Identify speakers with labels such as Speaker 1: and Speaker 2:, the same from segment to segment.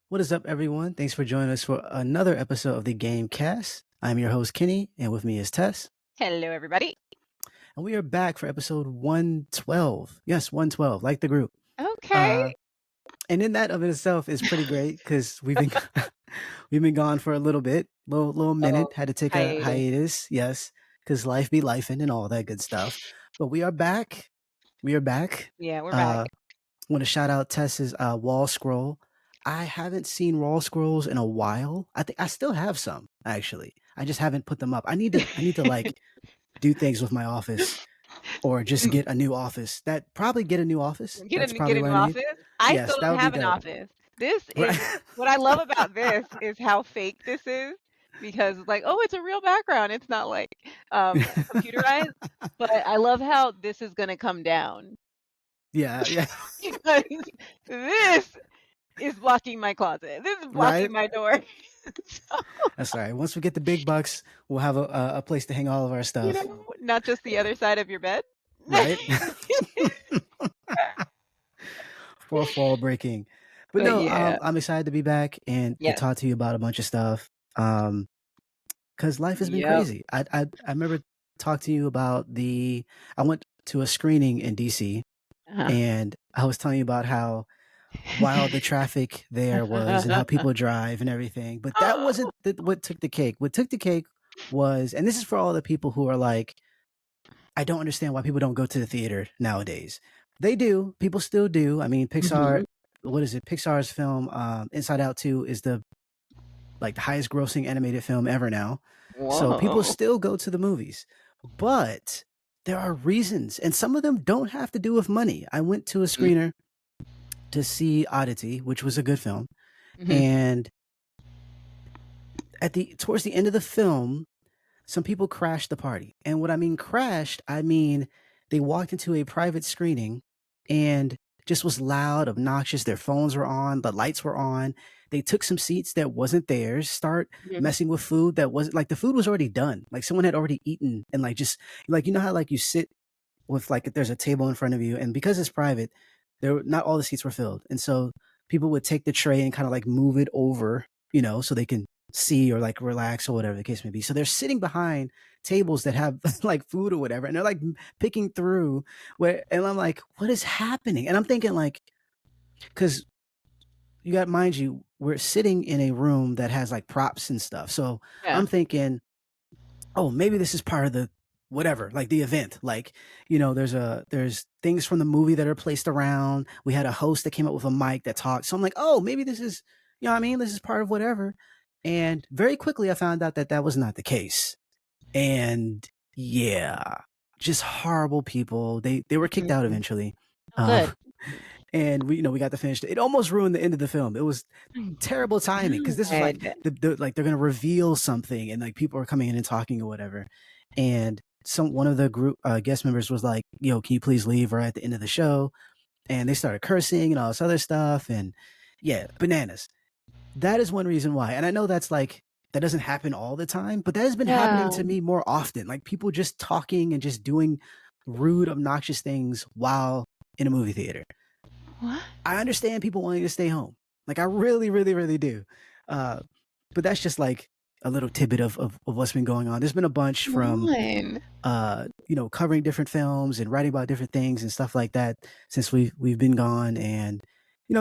Speaker 1: What is up, everyone? Thanks for joining us for another episode of the Game Cast. I'm your host, Kenny, and with me is Tess.
Speaker 2: Hello, everybody.
Speaker 1: And we are back for episode 112. Yes, 112, like the group.
Speaker 2: Okay.
Speaker 1: And in that of itself is pretty great because we've been we've been gone for a little bit, little minute.
Speaker 2: Oh,
Speaker 1: Had to take a
Speaker 2: hiatus.
Speaker 1: hiatus, yes, because life be lifing and all that good stuff. But we are back. We are back.
Speaker 2: Yeah, we're back.
Speaker 1: Want to shout out Tess's wall scroll. I haven't seen wall scrolls in a while. I think I still have some actually. I just haven't put them up. I need to like do things with my office or just get a new office. Probably get a new office. That's
Speaker 2: Get
Speaker 1: probably
Speaker 2: a
Speaker 1: what
Speaker 2: new
Speaker 1: I need.
Speaker 2: office. I
Speaker 1: Yes,
Speaker 2: still
Speaker 1: that
Speaker 2: don't
Speaker 1: would be
Speaker 2: have an
Speaker 1: dope.
Speaker 2: office. This
Speaker 1: Right.
Speaker 2: is what I love about this is how fake this is because like, oh, it's a real background. It's not like computerized. But I love how this is gonna come down
Speaker 1: Yeah.
Speaker 2: because this is blocking my closet. This is
Speaker 1: Right.
Speaker 2: blocking my door. So,
Speaker 1: That's all right. Once we get the big bucks, we'll have a place to hang all of our stuff.
Speaker 2: not just the other side of your bed.
Speaker 1: Right. Fourth wall breaking. But
Speaker 2: But
Speaker 1: no,
Speaker 2: yeah.
Speaker 1: I'm excited to be back and to
Speaker 2: Yes.
Speaker 1: talk to you about a bunch of stuff. Because life has been
Speaker 2: Yep.
Speaker 1: crazy. I remember talking to you about I went to a screening in DC
Speaker 2: Uh-huh.
Speaker 1: and I was telling you about how wild the traffic there was and how people drive and everything. But that wasn't what took the cake. What took the cake was, and this is for all the people who are like, I don't understand why people don't go to the theater nowadays. They do. People still do. I mean, Pixar.
Speaker 2: Mhm.
Speaker 1: What is it? Pixar's film Inside Out 2 is the highest grossing animated film ever now. So people
Speaker 2: Whoa.
Speaker 1: still go to the movies. But there are reasons, and some of them don't have to do with money. I went to a screener to see Oddity, which was a good film,
Speaker 2: Mhm.
Speaker 1: and towards the end of the film, some people crashed the party. And what I mean crashed, I mean they walked into a private screening and just was loud, obnoxious. Their phones were on, the lights were on. They took some seats that wasn't theirs, start
Speaker 2: Mhm.
Speaker 1: messing with food that wasn't like the food was already done. Like someone had already eaten and like just like you know how like you sit with like there's a table in front of you and because it's private, not all the seats were filled. And so people would take the tray and kind of like move it over, so they can see or like relax or whatever the case may be. So they're sitting behind tables that have like food or whatever, and they're like picking through and I'm like, what is happening? And I'm thinking like, because you got mind you, we're sitting in a room that has like props and stuff. So
Speaker 2: Yeah.
Speaker 1: I'm thinking, oh, maybe this is part of the whatever, like the event. Like, there's things from the movie that are placed around. We had a host that came up with a mic that talked. So I'm like, oh, maybe this is, you know what I mean? This is part of whatever. And very quickly I found out that that was not the case. And yeah, just horrible people. They were kicked out
Speaker 2: Mhm.
Speaker 1: eventually.
Speaker 2: Oh, good.
Speaker 1: And we got to finish. It almost ruined the end of the film. It was terrible timing because this was like
Speaker 2: Good.
Speaker 1: like they're gonna reveal something and like people are coming in and talking or whatever. And one of the group guest members was like, "Yo, can you please leave?" Right at the end of the show, and they started cursing and all this other stuff. And yeah, bananas. That is one reason why. And I know that's like that doesn't happen all the time, but that has been happening
Speaker 2: Yeah.
Speaker 1: to me more often. Like people just talking and just doing rude, obnoxious things while in a movie theater.
Speaker 2: What?
Speaker 1: I understand people wanting to stay home. Like I really, really, really do. Uh, but that's just like a little tidbit of what's been going on. There's been a bunch
Speaker 2: Come
Speaker 1: from
Speaker 2: on.
Speaker 1: covering different films and writing about different things and stuff like that since we've been gone. And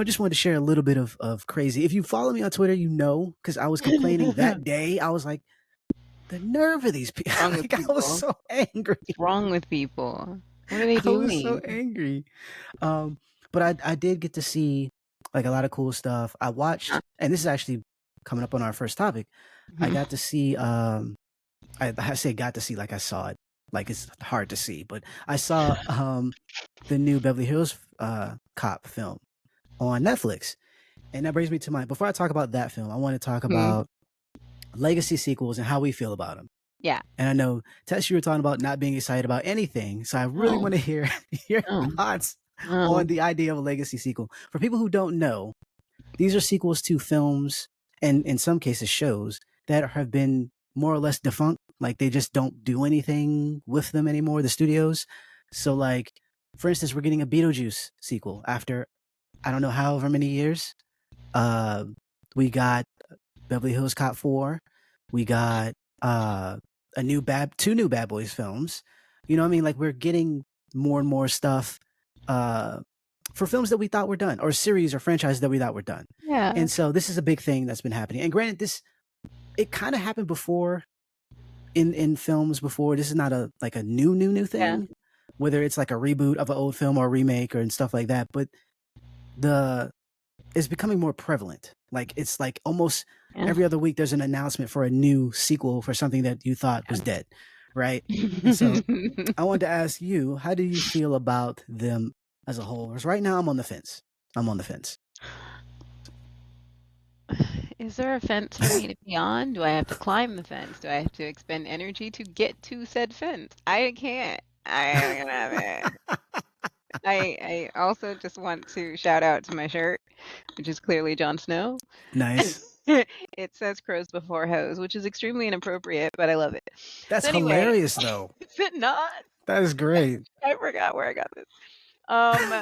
Speaker 1: just wanted to share a little bit of crazy. If you follow me on Twitter, because I was complaining that day. I was like, the nerve of these people.
Speaker 2: What's wrong with
Speaker 1: Like I was
Speaker 2: people?
Speaker 1: so angry.
Speaker 2: What's wrong with people? What are they
Speaker 1: I was so
Speaker 2: doing?
Speaker 1: angry. Um, but I did get to see like a lot of cool stuff. I watched, and this is actually coming up on our first topic. I
Speaker 2: Mhm.
Speaker 1: got to see. I say got to see like I saw it. Like it's hard to see, but I saw the new Beverly Hills Cop film on Netflix, and that brings me to my. Before I talk about that film, I want to talk
Speaker 2: Mhm.
Speaker 1: about legacy sequels and how we feel about them.
Speaker 2: Yeah.
Speaker 1: And I know Tess, you were talking about not being excited about anything, so I really
Speaker 2: Oh,
Speaker 1: want to hear your
Speaker 2: oh,
Speaker 1: thoughts
Speaker 2: oh.
Speaker 1: on the idea of a legacy sequel. For people who don't know, these are sequels to films and in some cases shows that have been more or less defunct. Like they just don't do anything with them anymore, the studios. So like, for instance, we're getting a Beetlejuice sequel after I don't know however many years. Uh, We got Beverly Hills Cop 4. We got two new Bad Boys films. You know what I mean? Like we're getting more and more stuff uh, for films that we thought were done, or series or franchises that we thought were done.
Speaker 2: Yeah.
Speaker 1: And so this is a big thing that's been happening. And granted, it kind of happened before in films before. This is not a new
Speaker 2: Yeah.
Speaker 1: thing, whether it's like a reboot of an old film or a remake or and stuff like that. But the it's becoming more prevalent. Like it's like almost
Speaker 2: Yeah.
Speaker 1: every other week there's an announcement for a new sequel for something that you thought was dead, right? And so I wanted to ask you, how do you feel about them as a whole? Because right now I'm on the fence. I'm on the fence.
Speaker 2: Is there a fence for me to be on? Do I have to climb the fence? Do I have to expend energy to get to said fence? I can't. I ain't gonna have it. I also just want to shout out to my shirt, which is clearly Jon Snow.
Speaker 1: Nice.
Speaker 2: It says crows before hoes, which is extremely inappropriate, but I love it.
Speaker 1: That's
Speaker 2: So anyway,
Speaker 1: hilarious though.
Speaker 2: is it not?
Speaker 1: That is great.
Speaker 2: I forgot where I got this. Um,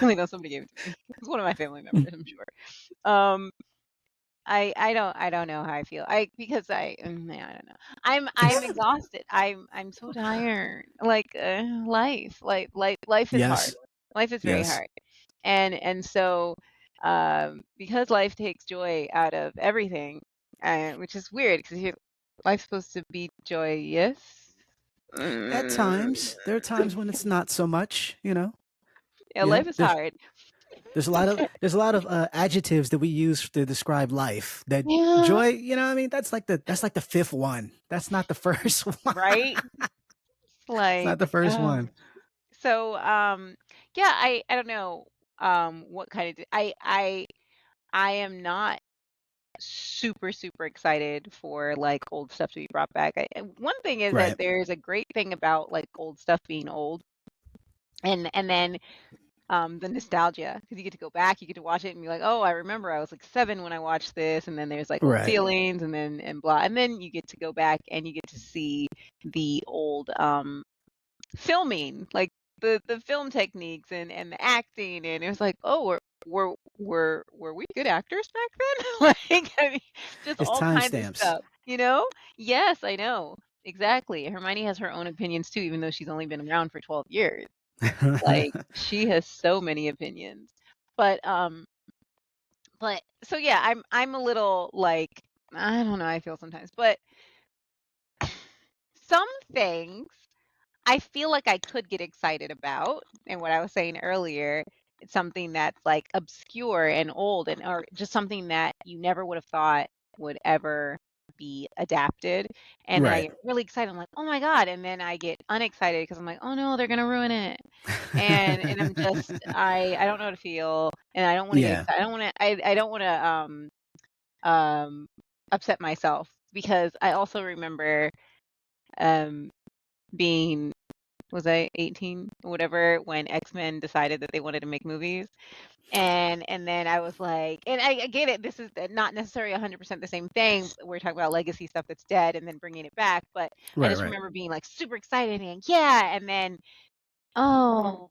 Speaker 2: I know somebody gave it to me. It's one of my family members, I'm sure. Um, I don't know how I feel. I don't know. I'm exhausted. I'm so tired. Like life is hard.
Speaker 1: Yes.
Speaker 2: Life is very
Speaker 1: Yes.
Speaker 2: hard. And so because life takes joy out of everything, which is weird because life's supposed to be joyous.
Speaker 1: At
Speaker 2: Mm.
Speaker 1: times, there are times when it's not so much, you know.
Speaker 2: Yeah,
Speaker 1: Yeah.
Speaker 2: life is hard.
Speaker 1: There's a lot of adjectives that we use to describe life. That
Speaker 2: Yeah,
Speaker 1: joy, you know what I mean? That's like the fifth one. That's not the first one.
Speaker 2: right?
Speaker 1: It's not
Speaker 2: Like,
Speaker 1: the first
Speaker 2: oh.
Speaker 1: one.
Speaker 2: So, yeah, I don't know, what kind of I am not super, super excited for, like, old stuff to be brought back. One thing is that
Speaker 1: Right.
Speaker 2: there's a great thing about, like, old stuff being old, and then, the nostalgia, because you get to go back, you get to watch it and be like, "Oh, I remember I was, like, 7 when I watched this," and then there's, like, old
Speaker 1: Right.
Speaker 2: ceilings and blah, and then you get to go back and you get to see the old, filming, like the film techniques and the acting, and it was like, oh, were we good actors back then? Like, I mean, just
Speaker 1: It's
Speaker 2: all kinds of
Speaker 1: timestamps.
Speaker 2: stuff, you know? Yes, I know. Exactly. Hermione has her own opinions too, even though she's only been around for 12 years. Like, she has so many opinions. But but so yeah, I'm a little like I don't know how I feel sometimes, but some things I feel like I could get excited about, and what I was saying earlier, it's something that's, like, obscure and old and or just something that you never would have thought would ever be adapted, and then I
Speaker 1: Right.
Speaker 2: get really excited, I'm like, "Oh my god," and then I get unexcited because 'cause I'm like, "Oh no, they're gonna ruin it." And I'm just I don't know how to feel, and I don't wanna get
Speaker 1: Yeah.
Speaker 2: excited. I don't wanna, um, upset myself because I also remember, um, being was I 18 or whatever when X-Men decided that they wanted to make movies? And then I was like and I get it, this is not necessarily 100% the same thing. We're talking about legacy stuff that's dead and then bringing it back, but I
Speaker 1: Right.
Speaker 2: just
Speaker 1: Right.
Speaker 2: remember being, like, super excited and, "Yeah," and then, oh,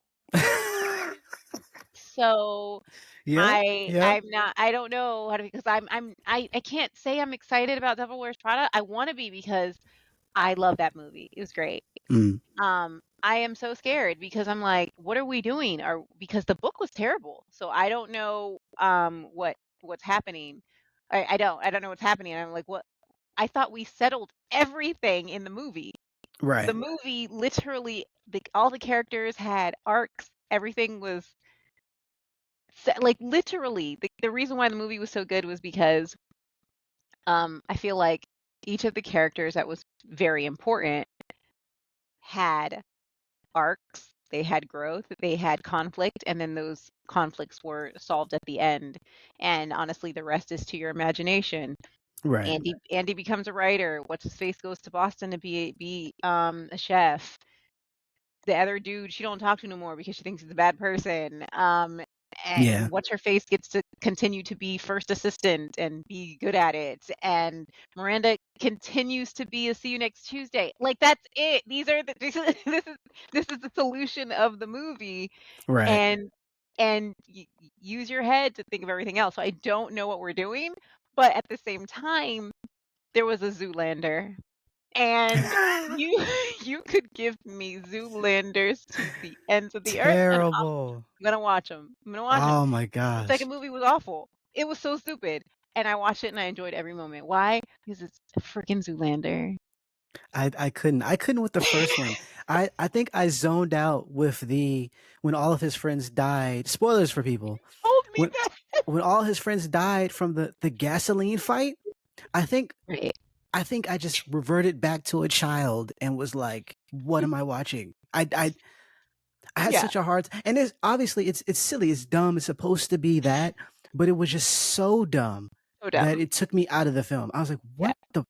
Speaker 2: so
Speaker 1: Yep. Yep.
Speaker 2: I don't know how to because I can't say I'm excited about Devil Wears Prada. I wanna be because I love that movie. It was great.
Speaker 1: Mm.
Speaker 2: I am so scared because I'm like, "What are we doing?" Or because the book was terrible, so I don't know, what's happening. I don't know what's happening. I'm like, "What?" I thought we settled everything in the movie. The
Speaker 1: Right.
Speaker 2: movie literally all the characters had arcs. Everything was like, literally, the reason why the movie was so good was because, I feel like each of the characters that was very important had arcs, they had growth, they had conflict, and then those conflicts were solved at the end. And honestly, the rest is to your imagination.
Speaker 1: Right.
Speaker 2: Andy becomes a writer. What's his face goes to Boston to be a chef. The other dude she don't talk to no more because she thinks he's a bad person. And
Speaker 1: Yeah.
Speaker 2: what's her face gets to continue to be first assistant and be good at it. And Miranda continues to be a see you next Tuesday. Like that's it. These are the this is the solution of the movie.
Speaker 1: Right.
Speaker 2: And and use your head to think of everything else. So I don't know what we're doing, but at the same time, there was a Zoolander, and you you could give me Zoolanders to the ends of the earth, and
Speaker 1: Terrible.
Speaker 2: I'm gonna watch them. I'm gonna watch them.
Speaker 1: Oh my
Speaker 2: The
Speaker 1: gosh.
Speaker 2: second movie was awful. It was so stupid, and I watched it and I enjoyed every moment. Why? Because it's a freaking Zoolander.
Speaker 1: I couldn't with the first one. I think I zoned out with the when all of his friends died. Spoilers for people.
Speaker 2: Told me
Speaker 1: When
Speaker 2: that.
Speaker 1: when all his friends died from the gasoline fight, I think
Speaker 2: Right.
Speaker 1: I think I just reverted back to a child and was like, "What am I watching?" I had
Speaker 2: Yeah.
Speaker 1: such a hard and it's obviously it's silly, it's dumb, it's supposed to be that, but it was just so dumb
Speaker 2: So
Speaker 1: that
Speaker 2: dumb.
Speaker 1: it took me out of the film. I was like,
Speaker 2: Yeah.
Speaker 1: "What the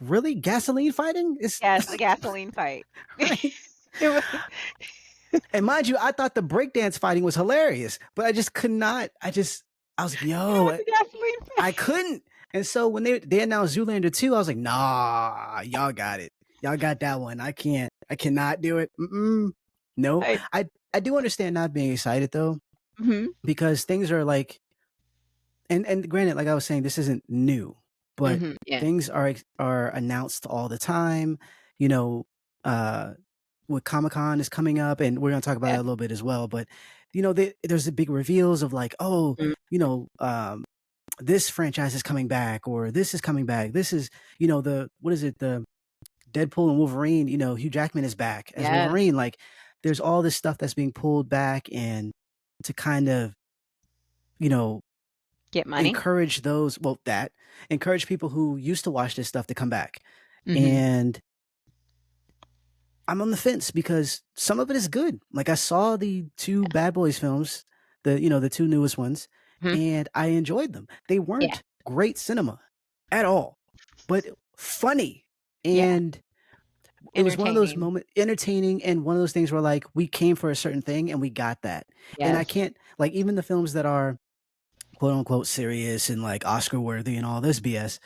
Speaker 1: really? Gasoline fighting? Is
Speaker 2: Yes, the gasoline fight.
Speaker 1: right?"
Speaker 2: It was
Speaker 1: And mind you, I thought the breakdance fighting was hilarious, but I just could not. I was like,
Speaker 2: it was
Speaker 1: yo,
Speaker 2: the gasoline
Speaker 1: I
Speaker 2: fight.
Speaker 1: couldn't. And so when they announced Zoolander 2, I was like, nah, y'all got it. Y'all got that one. I cannot do it. No.
Speaker 2: I
Speaker 1: I do understand not being excited though,
Speaker 2: Mhm.
Speaker 1: because things are like, and granted, like I was saying, this isn't new, but
Speaker 2: Mhm. Yeah.
Speaker 1: things are announced all the time. You know, uh, what Comic-Con is coming up, and we're gonna talk about
Speaker 2: Yeah.
Speaker 1: that a little bit as well. But there's the big reveals of like, oh,
Speaker 2: Mhm.
Speaker 1: you know, this franchise is coming back, or this is coming back. This is, the what is it, the Deadpool and Wolverine. Hugh Jackman is back as
Speaker 2: Yes.
Speaker 1: Wolverine. Like, there's all this stuff that's being pulled back, and to kind of, you know,
Speaker 2: Get money.
Speaker 1: encourage encourage people who used to watch this stuff to come back.
Speaker 2: Mhm.
Speaker 1: And I'm on the fence because some of it is good. Like, I saw the two Bad Boys films, the two newest ones,
Speaker 2: Mhm.
Speaker 1: and I enjoyed them. They
Speaker 2: Yeah.
Speaker 1: weren't great cinema at all, but funny.
Speaker 2: Yeah.
Speaker 1: And it was one of those
Speaker 2: Entertaining.
Speaker 1: moments, entertaining, and one of those things where like we came for a certain thing and we got that. And I
Speaker 2: Yes.
Speaker 1: can't, like, even the films that are quote unquote serious and like Oscar worthy and all this BS,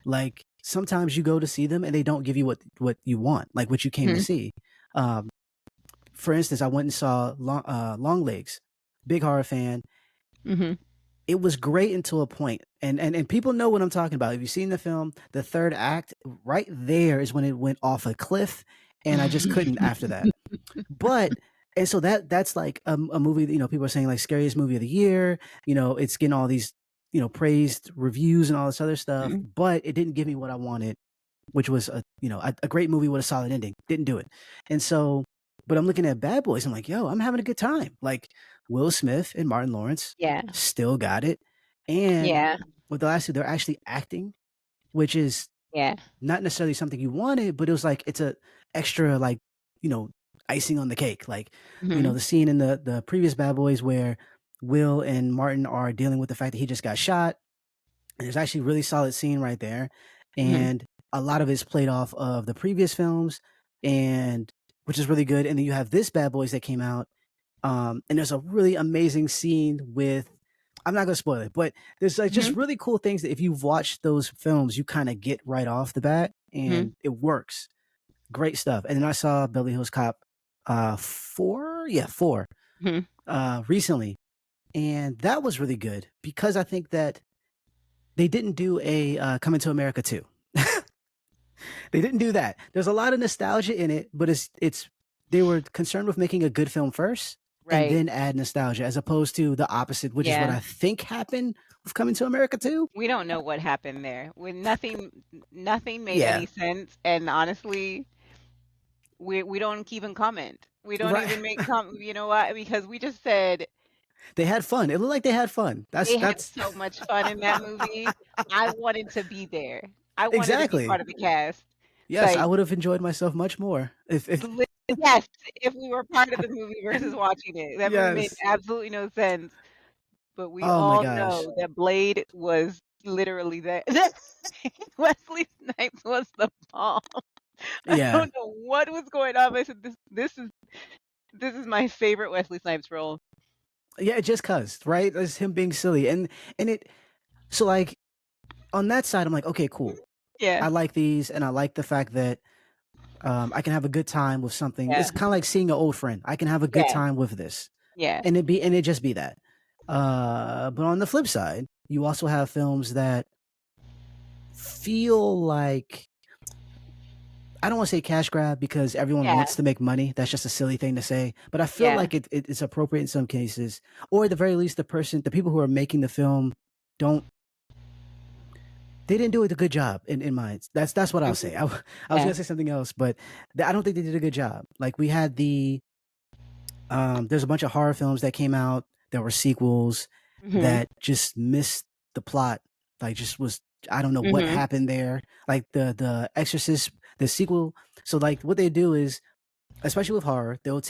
Speaker 1: like sometimes you go to see them and they don't give you what you want, like what you came to
Speaker 2: Mhm.
Speaker 1: see. Um, for instance, I went and saw Long Legs, big horror fan.
Speaker 2: Mhm.
Speaker 1: It was great until a point, and people know what I'm talking about. If you've seen the film, the third act, right there is when it went off a cliff, and I just couldn't after that. But and so that's like a movie that, people are saying like scariest movie of the year. It's getting all these praised reviews and all this other stuff,
Speaker 2: Mhm.
Speaker 1: but it didn't give me what I wanted, which was a great movie with a solid ending. Didn't do it. And so, but I'm looking at Bad Boys. I'm like, yo, I'm having a good time. Like Will Smith and Martin Lawrence
Speaker 2: Yeah.
Speaker 1: still got it. And
Speaker 2: Yeah.
Speaker 1: with the last two, they're actually acting, which is
Speaker 2: Yeah.
Speaker 1: not necessarily something you wanted, but it was like it's a extra like, you know, icing on the cake. Like,
Speaker 2: Mhm.
Speaker 1: the scene in the previous Bad Boys where Will and Martin are dealing with the fact that he just got shot. And there's actually a really solid scene right there.
Speaker 2: Mhm.
Speaker 1: And a lot of it's played off of the previous films, and which is really good. And then you have this Bad Boys that came out. And there's a really amazing scene with, I'm not gonna spoil it, but there's like just
Speaker 2: Mhm.
Speaker 1: really cool things that if you've watched those films, you kind of get right off the bat,
Speaker 2: Mhm.
Speaker 1: and it works. Great stuff. And then I saw Beverly Hills Cop 4, yeah, 4
Speaker 2: Mhm.
Speaker 1: recently, and that was really good because I think that they didn't do a Coming to America 2. They didn't do that. There's a lot of nostalgia in it, but it's they were concerned with making a good film first and
Speaker 2: Right.
Speaker 1: then add nostalgia, as opposed to the opposite, which is what
Speaker 2: Yeah.
Speaker 1: I think happened with Coming to America 2.
Speaker 2: We don't know what happened there. When nothing made
Speaker 1: Yeah.
Speaker 2: any sense, and honestly, we don't even comment. We don't
Speaker 1: Right.
Speaker 2: even make you know what? Because we just said
Speaker 1: They had fun. It looked like they had fun. That's
Speaker 2: they had
Speaker 1: that's
Speaker 2: so much fun in that movie. I wanted to be there. I wanted to be
Speaker 1: exactly.
Speaker 2: part of the cast.
Speaker 1: Yes, I
Speaker 2: Like,
Speaker 1: would have enjoyed myself much more if
Speaker 2: yes, if we were part of the movie versus watching it. That movie made
Speaker 1: yes.
Speaker 2: absolutely no sense. But we
Speaker 1: Oh my
Speaker 2: all
Speaker 1: gosh.
Speaker 2: know that Blade was literally that. Wesley Snipes was the bomb. I
Speaker 1: Yeah.
Speaker 2: don't know what was going on. I said, this is my favorite Wesley Snipes role.
Speaker 1: Yeah, just cuz, right? It's him being silly. And it so like on that side I'm like, okay, cool.
Speaker 2: Yeah,
Speaker 1: I like these, and I like the fact that I can have a good time with something.
Speaker 2: yeah,
Speaker 1: It's kind of like seeing an old friend. I can have a good
Speaker 2: yeah.
Speaker 1: time with this.
Speaker 2: Yeah.
Speaker 1: and it just be that. But on the flip side, you also have films that feel like, I don't want to say cash grab because everyone
Speaker 2: Yeah.
Speaker 1: wants to make money. That's just a silly thing to say. But I feel
Speaker 2: Yeah.
Speaker 1: like it's appropriate in some cases, or at the very least, the people who are making the film don't they didn't do a good job in mine. That's what I'll say.
Speaker 2: Mhm.
Speaker 1: I was
Speaker 2: Yeah.
Speaker 1: gonna say something else, but I don't think they did a good job. Like we had there's a bunch of horror films that came out. There were sequels
Speaker 2: Mhm.
Speaker 1: that just missed the plot. Like just was I don't know what
Speaker 2: Mhm.
Speaker 1: happened there. Like the Exorcist, the sequel. So like what they do is, especially with horror, they'll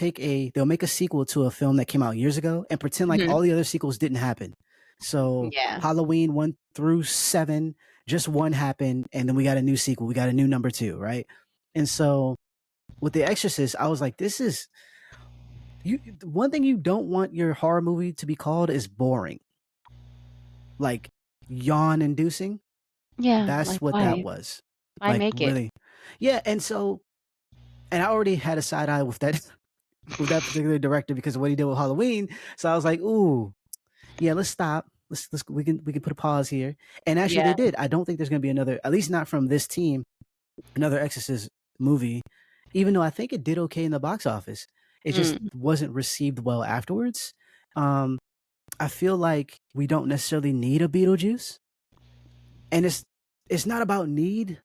Speaker 1: make a sequel to a film that came out years ago and pretend like
Speaker 2: Mhm.
Speaker 1: all the other sequels didn't happen. So
Speaker 2: Yeah.
Speaker 1: Halloween 1 through 7, just one happened, and then we got a new sequel. We got a new number 2, right? And so with The Exorcist, I was like, this is you. One thing you don't want your horror movie to be called is boring, like yawn inducing.
Speaker 2: Yeah.
Speaker 1: That's
Speaker 2: Like
Speaker 1: what that
Speaker 2: why?
Speaker 1: was.
Speaker 2: Why
Speaker 1: Like
Speaker 2: make it?
Speaker 1: really, yeah. And I already had a side eye with that with that particular director because of what he did with Halloween. So I was like, ooh, yeah, let's stop. Let's we can put a pause here. And actually they
Speaker 2: Yeah.
Speaker 1: did. I don't think there's gonna be another, at least not from this team, another Exorcist movie, even though I think it did okay in the box office. It just
Speaker 2: Mm.
Speaker 1: wasn't received well afterwards. Um, I feel like we don't necessarily need a Beetlejuice. And it's not about need.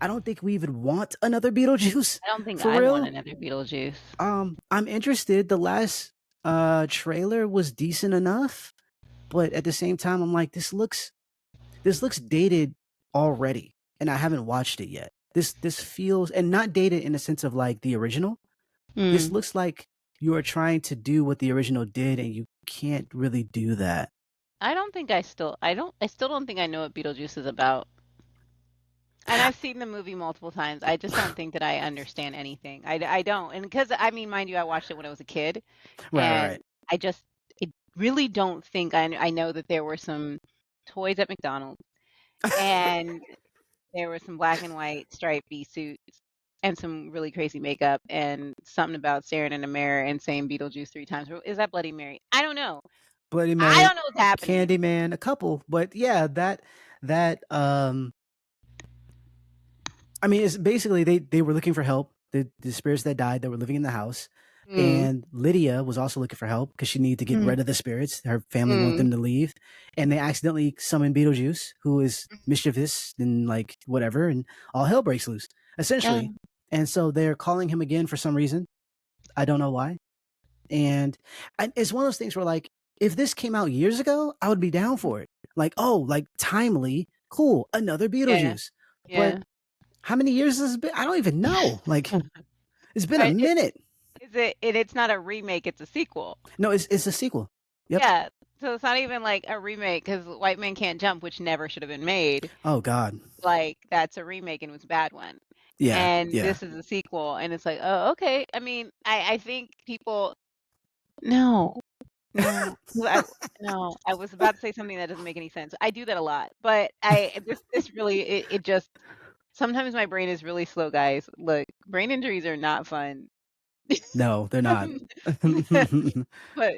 Speaker 1: I don't think we even want another Beetlejuice
Speaker 2: I don't think
Speaker 1: for
Speaker 2: I want
Speaker 1: real.
Speaker 2: another Beetlejuice.
Speaker 1: I'm interested. The last trailer was decent enough, but at the same time, I'm like, this looks dated already, and I haven't watched it yet. This feels, and not dated in the sense of like the original. This
Speaker 2: Mm.
Speaker 1: looks like you are trying to do what the original did, and you can't really do that.
Speaker 2: I still don't think I know what Beetlejuice is about. And I've seen the movie multiple times. I just don't think that I understand anything. I don't. And because, I mean, mind you, I watched it when I was a kid,
Speaker 1: Right, right,
Speaker 2: and
Speaker 1: right.
Speaker 2: I just, I really don't think I know that there were some toys at McDonald's, and there were some black and white stripy suits, and some really crazy makeup, and something about staring in a mirror and saying Beetlejuice 3 times. Is that Bloody Mary? I don't know.
Speaker 1: Bloody
Speaker 2: I
Speaker 1: Mary,
Speaker 2: don't know what's happening.
Speaker 1: Candyman, a couple, but yeah, that I mean, it's basically they were looking for help. The spirits that died that were living in the house,
Speaker 2: Mm,
Speaker 1: and Lydia was also looking for help because she needed to get
Speaker 2: mm,
Speaker 1: rid of the spirits. Her family wanted
Speaker 2: mm,
Speaker 1: them to leave, and they accidentally summoned Beetlejuice, who is mischievous and like whatever, and all hell breaks loose
Speaker 2: yeah.
Speaker 1: essentially. And so they're calling him again for some reason. I don't know why. And it's one of those things where like if this came out years ago, I would be down for it. Like, oh, like timely, cool, another
Speaker 2: Yeah.
Speaker 1: Beetlejuice. But
Speaker 2: Yeah.
Speaker 1: how many years has it been? I don't even know. Like, it's been a
Speaker 2: Right,
Speaker 1: minute.
Speaker 2: it's not a remake, it's a sequel.
Speaker 1: No, it's a sequel. Yep.
Speaker 2: Yeah, so it's not even like a remake because White Man Can't Jump, which never should have been made,
Speaker 1: Oh God.
Speaker 2: like, that's a remake and it was a bbad one.
Speaker 1: Yeah.
Speaker 2: And
Speaker 1: Yeah.
Speaker 2: this is a sequel, and it's like, "Oh, okay." I mean, I think people no, no, 'cause I no, I was about to say something that doesn't make any sense. I do that a lot, but this really it just sometimes my brain is really slow, guys. Look, brain injuries are not fun.
Speaker 1: No, they're not.
Speaker 2: But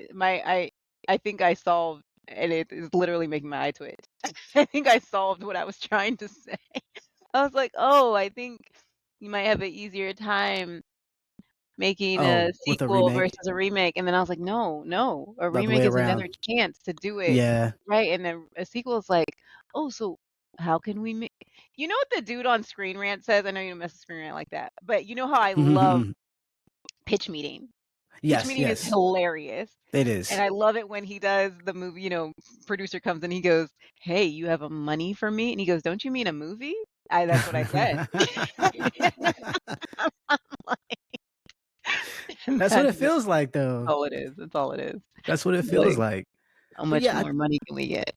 Speaker 2: I think I solved and it is literally making my eye twitch. I think I solved what I was trying to say. I was like, "Oh, I think you might have an easier time making a
Speaker 1: Oh, with a
Speaker 2: sequel
Speaker 1: remake,
Speaker 2: versus a remake." And then I was like, "No, no, a
Speaker 1: the other
Speaker 2: remake
Speaker 1: way
Speaker 2: is another
Speaker 1: around.
Speaker 2: chance to do it
Speaker 1: Yeah.
Speaker 2: right." And then a sequel is like, "Oh, so how can we make?" You know what the dude on Screen Rant says? I know you don't mess with Screen Rant like that, but you know how I love pitch meeting. Pitch
Speaker 1: Yes.
Speaker 2: meeting is
Speaker 1: Yes.
Speaker 2: hilarious.
Speaker 1: It
Speaker 2: And
Speaker 1: is.
Speaker 2: I love it when he does the movie, producer comes and he goes, "Hey, you have a money for me?" And he goes, "Don't you mean a movie?" That's what I said. And
Speaker 1: That's what
Speaker 2: that's
Speaker 1: it feels like, though.
Speaker 2: all it is. That's all it is.
Speaker 1: That's what it feels
Speaker 2: Like,
Speaker 1: like.
Speaker 2: how
Speaker 1: But
Speaker 2: much
Speaker 1: yeah,
Speaker 2: more money can we get?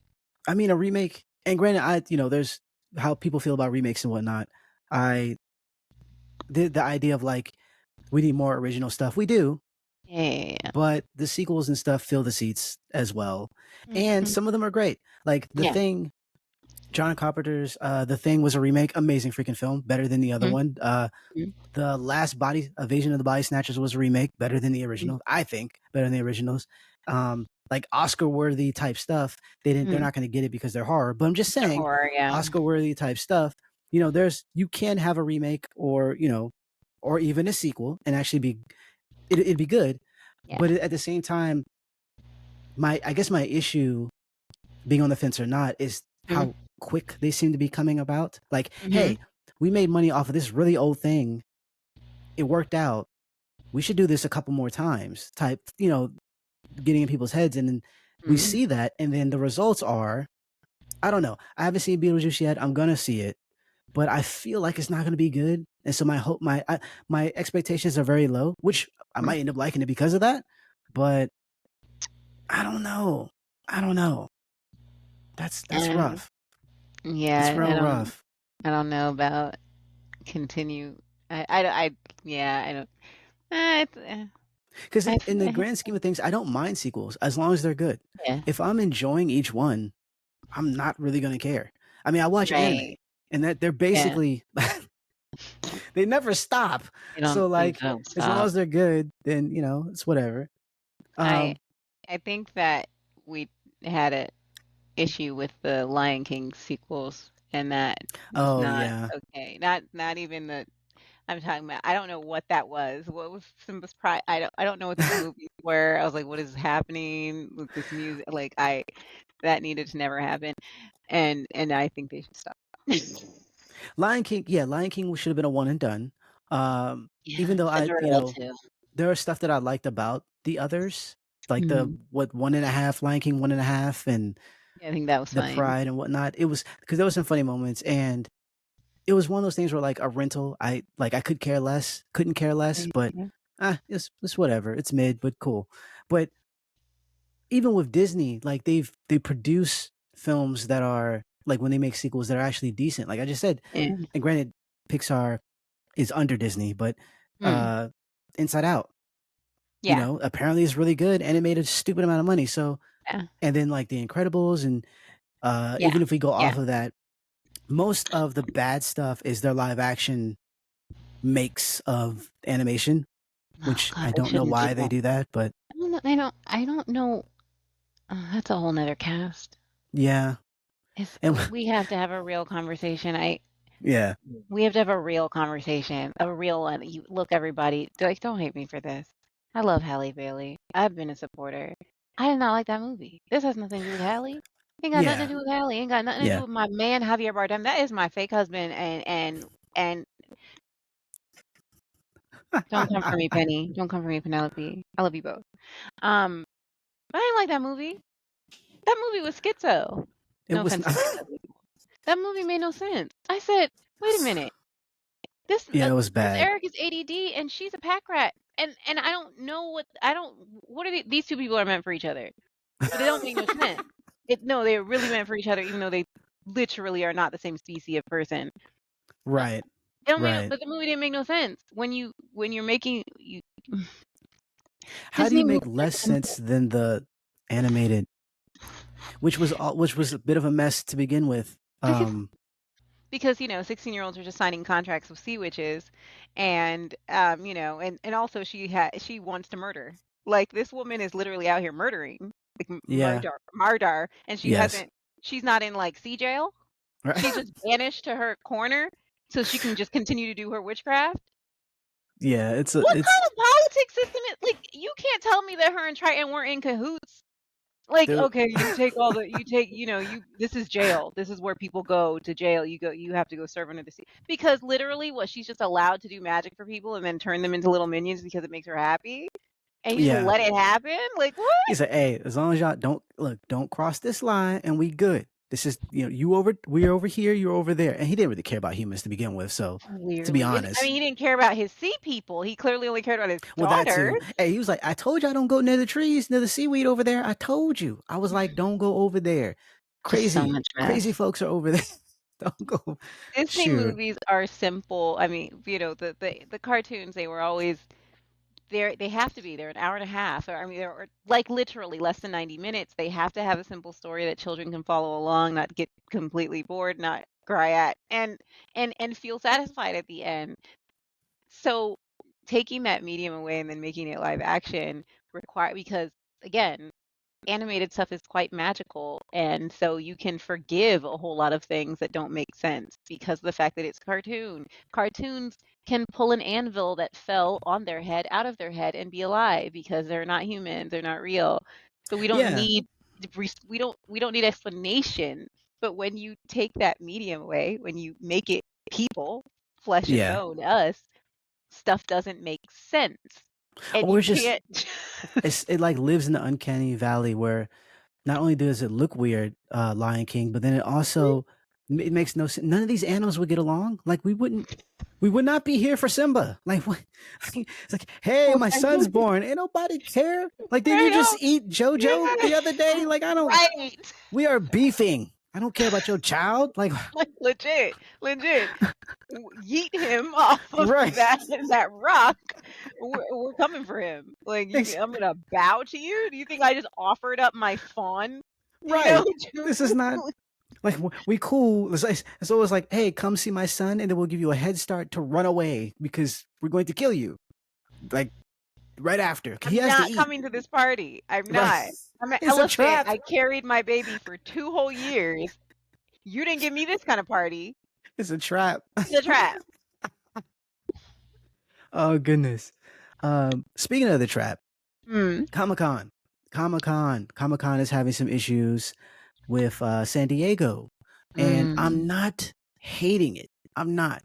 Speaker 1: I mean, a remake. And granted, there's how people feel about remakes and whatnot. I the idea of like we need more original stuff. We do,
Speaker 2: Yeah.
Speaker 1: but the sequels and stuff fill the seats as well, and
Speaker 2: Mhm.
Speaker 1: some of them are great. Like the
Speaker 2: Yeah.
Speaker 1: thing, John Carpenter's The Thing was a remake, amazing freaking film, better than the other
Speaker 2: Mhm,
Speaker 1: one.
Speaker 2: mhm,
Speaker 1: The last body Invasion of the Body Snatchers was a remake, better than the
Speaker 2: mhm,
Speaker 1: original. I think better than the originals. Like Oscar worthy type stuff. They're
Speaker 2: mhm.
Speaker 1: not going to get it because they're horror. But I'm just
Speaker 2: They're
Speaker 1: saying,
Speaker 2: horror, yeah.
Speaker 1: Oscar worthy type stuff. You can have a remake or or even a sequel and actually it'd be good.
Speaker 2: Yeah.
Speaker 1: But at the same time, I guess my issue being on the fence or not is
Speaker 2: Mhm,
Speaker 1: how quick they seem to be coming about. Like,
Speaker 2: mhm,
Speaker 1: hey, we made money off of this really old thing. It worked out. We should do this a couple more times. Type, getting in people's heads, and then we
Speaker 2: mhm,
Speaker 1: see that, and then the results are, I don't know. I haven't seen Beetlejuice yet. I'm gonna see it, but I feel like it's not gonna be good, and so my expectations are very low, which I
Speaker 2: mhm.
Speaker 1: might end up liking it because of that. But I don't know. I don't know. That's
Speaker 2: Um,
Speaker 1: rough. It's
Speaker 2: yeah,
Speaker 1: real rough.
Speaker 2: I don't know about continue. I yeah, I don't. It's,
Speaker 1: Because
Speaker 2: I,
Speaker 1: in the grand scheme of things, I don't mind sequels as long as they're good.
Speaker 2: yeah,
Speaker 1: If I'm enjoying each one, I'm not really gonna care. I mean, I watch anime,
Speaker 2: right,
Speaker 1: and that they're
Speaker 2: yeah.
Speaker 1: basically they never stop. So
Speaker 2: They
Speaker 1: like,
Speaker 2: don't
Speaker 1: as long
Speaker 2: stop.
Speaker 1: as they're good, then it's whatever.
Speaker 2: I
Speaker 1: Um,
Speaker 2: I think that we had a issue with the Lion King sequels, and that was
Speaker 1: oh
Speaker 2: not
Speaker 1: yeah,
Speaker 2: okay. Not even the I'm talking about. I don't know what that was. What was Simba's pride? I don't know what these movies were. I was like, what is happening with this music? Like I that needed to never happen, and I think they should stop.
Speaker 1: Lion King. Yeah, Lion King should have been a one and done. Even
Speaker 2: Yeah,
Speaker 1: though
Speaker 2: Cinderella too.
Speaker 1: there are stuff that I liked about the others, like the
Speaker 2: Mhm.
Speaker 1: what one and a half Lion King 1.5 and
Speaker 2: Yeah, I think that was
Speaker 1: the
Speaker 2: fine.
Speaker 1: pride and whatnot. It was because there was some funny moments, and it was one of those things where like a rental, I could care less, couldn't care less, but
Speaker 2: Yeah.
Speaker 1: it's whatever. It's mid, but cool. But even with Disney, like they produce films that are like when they make sequels that are actually decent. Like I just said,
Speaker 2: Yeah.
Speaker 1: and granted, Pixar is under Disney, but
Speaker 2: Mm.
Speaker 1: uh Inside Out,
Speaker 2: Yeah.
Speaker 1: apparently is really good and it made a stupid amount of money. So
Speaker 2: Yeah.
Speaker 1: and then like The Incredibles and
Speaker 2: Yeah.
Speaker 1: even if we go
Speaker 2: Yeah.
Speaker 1: off of that, most of the bad stuff is their live action makes of animation,
Speaker 2: Oh
Speaker 1: which
Speaker 2: god,
Speaker 1: I
Speaker 2: they
Speaker 1: don't know
Speaker 2: shouldn't do
Speaker 1: why they
Speaker 2: that.
Speaker 1: do that, but
Speaker 2: I don't know. That's a whole nother cast.
Speaker 1: yeah.
Speaker 2: It's
Speaker 1: And
Speaker 2: we have to have a real conversation. I
Speaker 1: yeah.
Speaker 2: We have to have a real conversation, a real one. You look, everybody, don't hate me for this. I love Halle Bailey. I've been a supporter. I did not like that movie. This has nothing to do with Halle. Ain't got nothing to
Speaker 1: Yeah.
Speaker 2: do with Halle. Ain't got nothing to do
Speaker 1: Yeah.
Speaker 2: with my man Javier Bardem. That is my fake husband. And don't come for me, Penny. Don't come for me, Penelope. I love you both. Um, I didn't like that movie. That movie was schizo.
Speaker 1: It
Speaker 2: No
Speaker 1: was
Speaker 2: offense
Speaker 1: not
Speaker 2: to any other people. That movie made no sense. I said, wait a minute.
Speaker 1: yeah, it was
Speaker 2: Prince
Speaker 1: bad.
Speaker 2: Eric is ADD and she's a pack rat, and I don't know what are these two people are meant for each other, but they don't make no sense. No, they're really meant for each other, even though they literally are not the same species of person. Uh,
Speaker 1: Right.
Speaker 2: They don't make no,
Speaker 1: Right.
Speaker 2: but the movie didn't make no sense when you're making
Speaker 1: How do
Speaker 2: Disney
Speaker 1: you
Speaker 2: movies
Speaker 1: make
Speaker 2: are
Speaker 1: less sense
Speaker 2: simple
Speaker 1: than the animated, which was a bit of a mess to begin with?
Speaker 2: because 16-year-olds are just signing contracts with sea witches, and and also she wants to murder. Like this woman is literally out here murdering, like
Speaker 1: Yeah.
Speaker 2: Mardar, and
Speaker 1: Yes.
Speaker 2: she's not in like sea jail.
Speaker 1: Right.
Speaker 2: She's just banished to her corner so she can just continue to do her witchcraft.
Speaker 1: Yeah,
Speaker 2: What
Speaker 1: it's
Speaker 2: kind of politics system is like you can't tell me that her and Triton weren't in cahoots. Like,
Speaker 1: there
Speaker 2: okay, you take, this is jail. This is where people go to jail. You have to go serve under the sea. Because literally what she's just allowed to do magic for people and then turn them into little minions because it makes her happy. And you just
Speaker 1: yeah.
Speaker 2: let it happen? Like what?
Speaker 1: He said, "Hey, as long as y'all don't cross this line and we good. This is, we're over here, you're over there." And he didn't really care about humans to begin with, so to be
Speaker 2: Clearly. And I
Speaker 1: honest.
Speaker 2: mean he didn't care about his sea people. He clearly only cared about his
Speaker 1: Well, that
Speaker 2: daughters.
Speaker 1: too. Hey, he was like, "I told you I don't go near the trees, near the seaweed over there. I told you." I was like, "Don't go over there.
Speaker 2: Just so
Speaker 1: Crazy,
Speaker 2: much
Speaker 1: crazy
Speaker 2: mess.
Speaker 1: folks are over there. Don't go."
Speaker 2: Disney
Speaker 1: Shoot.
Speaker 2: movies are simple. I mean, the cartoons, they were always they have to be. They're an hour and a half, or I mean, they're like literally less than 90 minutes. They have to have a simple story that children can follow along, not get completely bored, not cry at, and feel satisfied at the end. So taking that medium away and then making it live action require because again, animated stuff is quite magical, and so you can forgive a whole lot of things that don't make sense because of the fact that it's cartoon. Cartoons can pull an anvil that fell on their head out of their head and be alive because they're not human, they're not real. So we don't
Speaker 1: Yeah,
Speaker 2: need we don't need explanation. But when you take that medium away, when you make it people, flesh and
Speaker 1: yeah.
Speaker 2: bone, us, stuff doesn't make sense. And
Speaker 1: Or
Speaker 2: you
Speaker 1: it's just
Speaker 2: can't
Speaker 1: it like lives in the uncanny valley where not only does it look weird, Lion King, but then it also it makes no sense. None of these animals would get along. Like we would not be here for Simba. Like what? It's like, hey, my son's born. Ain't nobody care. Like, did you
Speaker 2: I
Speaker 1: just
Speaker 2: know.
Speaker 1: eat JoJo the other day? Like, I don't.
Speaker 2: Right.
Speaker 1: We are beefing. I don't care about your child. Like,
Speaker 2: Like legit, legit. Yeet him off of
Speaker 1: right,
Speaker 2: that rock. We're coming for him. Like I'm gonna bow to you. Do you think I just offered up my fawn? You know,
Speaker 1: right. This is not like we cool. It's always like, hey, come see my son, and then we'll give you a head start to run away because we're going to kill you. Like right after he
Speaker 2: I'm
Speaker 1: has to
Speaker 2: not
Speaker 1: eat.
Speaker 2: coming to this party. I'm
Speaker 1: Right.
Speaker 2: not. I'm an
Speaker 1: It's a
Speaker 2: elephant.
Speaker 1: trap.
Speaker 2: I carried my baby for 2 whole years. You didn't give me this kind of party.
Speaker 1: It's a trap.
Speaker 2: It's a trap.
Speaker 1: Oh goodness. Speaking of the trap,
Speaker 2: Hmm.
Speaker 1: Comic Con. Comic Con is having some issues with San Diego, and I'm
Speaker 2: Mm.
Speaker 1: not hating it. I'm not.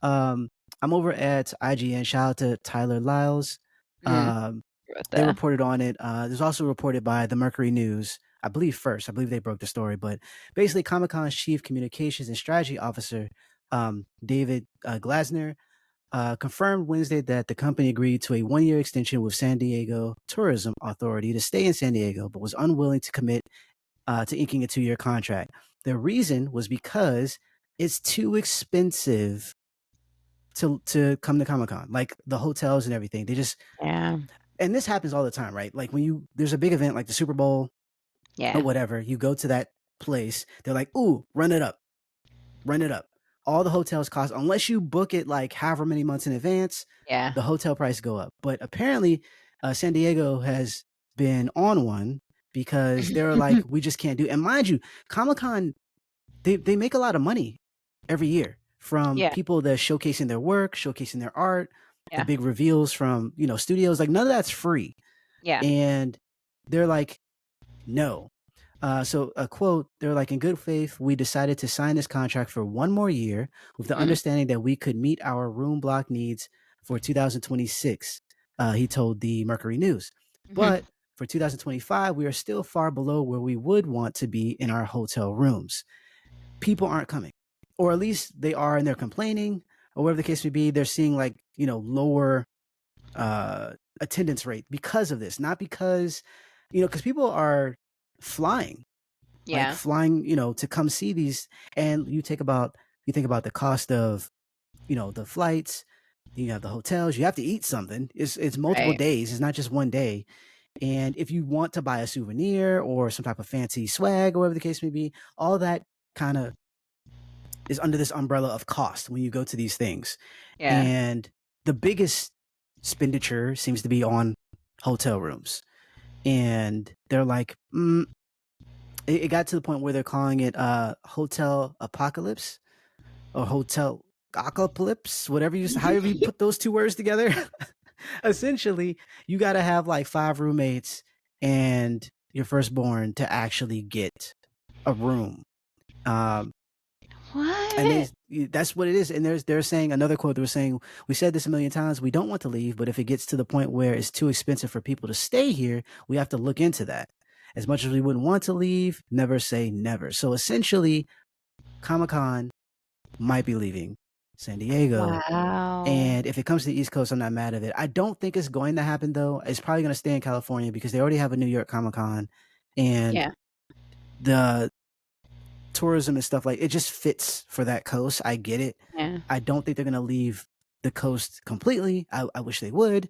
Speaker 1: Um, I'm over at IGN. Shout out to Tyler Lyles.
Speaker 2: Mm.
Speaker 1: Um,
Speaker 2: What
Speaker 1: they
Speaker 2: the?
Speaker 1: reported on it. There's also reported by the Mercury News. I believe first. I believe they broke the story, but basically, Comic Con's chief communications and strategy officer, David Glasner, confirmed Wednesday that the company agreed to a 1-year extension with San Diego Tourism Authority to stay in San Diego, but was unwilling to commit to inking a 2-year contract. The reason was because it's too expensive to come to Comic Con, like the hotels and everything. They just
Speaker 2: Yeah.
Speaker 1: and this happens all the time, right? Like when there's a big event like the Super Bowl or
Speaker 2: Yeah.
Speaker 1: whatever, you go to that place, they're like, "Ooh, run it up, run it up." All the hotels cost, unless you book it like however many months in advance,
Speaker 2: Yeah.
Speaker 1: the hotel price go up. But apparently, San Diego has been on one because they're like, we just can't do. And mind you, Comic Con they make a lot of money every year from
Speaker 2: Yeah.
Speaker 1: people that are showcasing their work, showcasing their art, the
Speaker 2: Yeah.
Speaker 1: big reveals from studios. Like none of that's free,
Speaker 2: Yeah.
Speaker 1: and they're like, no. So a quote, they're like, in good faith, we decided to sign this contract for 1 more year with the
Speaker 2: Mm.
Speaker 1: understanding that we could meet our room block needs for 2026. He told the Mercury News.
Speaker 2: Mhm.
Speaker 1: But for 2025, we are still far below where we would want to be in our hotel rooms. People aren't coming, or at least they are, and they're complaining, or whatever the case may be. They're seeing like lower uh, attendance rate because of this, not because because people are flying, like
Speaker 2: Yeah.
Speaker 1: flying, to come see these, and you think about the cost of the flights. You have the hotels. You have to eat something. It's multiple
Speaker 2: Right.
Speaker 1: days. It's not just one day. And if you want to buy a souvenir or some type of fancy swag or whatever the case may be, all that kind of is under this umbrella of cost when you go to these things.
Speaker 2: Yeah.
Speaker 1: And the biggest expenditure seems to be on hotel rooms. And they're like, it got to the point where they're calling it hotel apocalypse or hotel apocalypse, whatever however you put those two words together. Essentially, you got to have like 5 roommates and your firstborn to actually get a room. Um, and
Speaker 2: What?
Speaker 1: that's what it is. And they're saying another quote. They were saying, "We said this a million times. We don't want to leave, but if it gets to the point where it's too expensive for people to stay here, we have to look into that. As much as we wouldn't want to leave, never say never." So essentially, Comic Con might be leaving San Diego.
Speaker 2: Wow.
Speaker 1: And if it comes to the East Coast, I'm not mad at it. I don't think it's going to happen though. It's probably going to stay in California because they already have a New York Comic Con, and
Speaker 2: Yeah.
Speaker 1: the tourism and stuff, like it just fits for that coast. I get it.
Speaker 2: Yeah.
Speaker 1: I don't think they're going to leave the coast completely. I wish they would,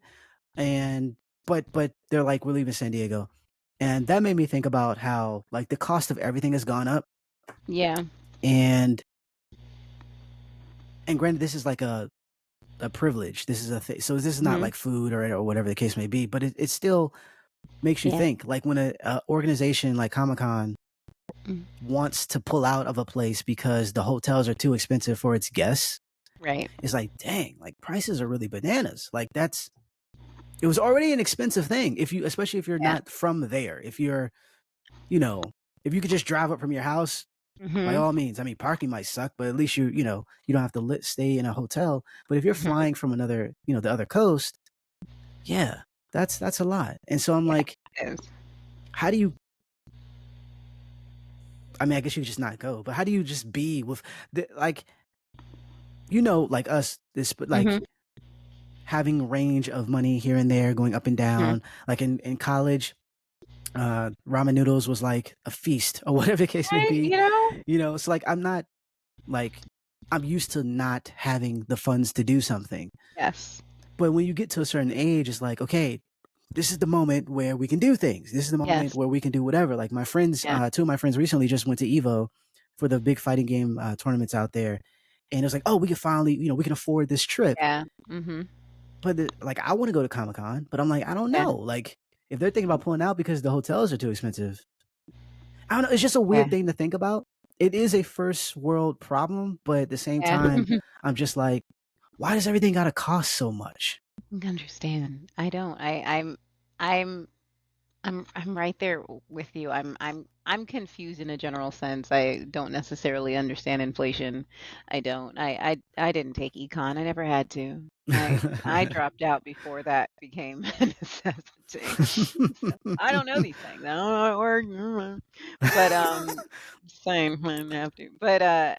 Speaker 1: and but they're like, we're leaving San Diego, and that made me think about how like the cost of everything has gone up,
Speaker 2: Yeah.
Speaker 1: and granted, this is like a privilege. This is a thing. So this is not
Speaker 2: Mhm.
Speaker 1: like food or whatever the case may be, but it still makes you
Speaker 2: Yeah.
Speaker 1: think. Like when a organization like Comic Con
Speaker 2: Mm.
Speaker 1: wants to pull out of a place because the hotels are too expensive for its guests,
Speaker 2: Right.
Speaker 1: it's like, dang, like prices are really bananas. Like it was already an expensive thing if you, especially if you're
Speaker 2: Yeah.
Speaker 1: not from there. If you're, you know, if you could just drive up from your house, by
Speaker 2: Mhm.
Speaker 1: all means. I mean, parking might suck, but at least you know, you don't have to stay in a hotel. But if you're
Speaker 2: Mhm.
Speaker 1: flying from another, the other coast, yeah, that's a lot. And so I'm
Speaker 2: Yeah.
Speaker 1: like,
Speaker 2: It is.
Speaker 1: how do you? I mean, I guess you could just not go, but how do you just be with like, like us, this, but like
Speaker 2: Mhm.
Speaker 1: having range of money here and there, going up and
Speaker 2: Mhm.
Speaker 1: down. Like in college, ramen noodles was like a feast or whatever the case may
Speaker 2: Right,
Speaker 1: be.
Speaker 2: you know?
Speaker 1: It's like I'm not like I'm used to not having the funds to do something.
Speaker 2: Yes.
Speaker 1: But when you get to a certain age, it's like, okay, this is the moment where we can do things. This is the moment
Speaker 2: Yes.
Speaker 1: where we can do whatever. Like my friends,
Speaker 2: Yeah.
Speaker 1: two of my friends recently just went to Evo for the big fighting game tournaments out there. And it was like, oh, we can finally, we can afford this trip.
Speaker 2: Yeah. Mhm.
Speaker 1: But like, I want to go to Comic Con, but I'm like, I don't
Speaker 2: Yeah.
Speaker 1: know. Like, if they're thinking about pulling out because the hotels are too expensive, I don't know. It's just a
Speaker 2: Yeah.
Speaker 1: weird thing to think about. It is a first world problem, but at the same
Speaker 2: Yeah.
Speaker 1: time, I'm just like, why does everything gotta cost so much?
Speaker 2: I understand. I don't. I'm I'm right there with you. I'm confused in a general sense. I don't necessarily understand inflation. I don't. I didn't take econ. I never had to. I dropped out before that became a necessity. So I don't know these things. I don't know how it works. But same. I didn't have to. But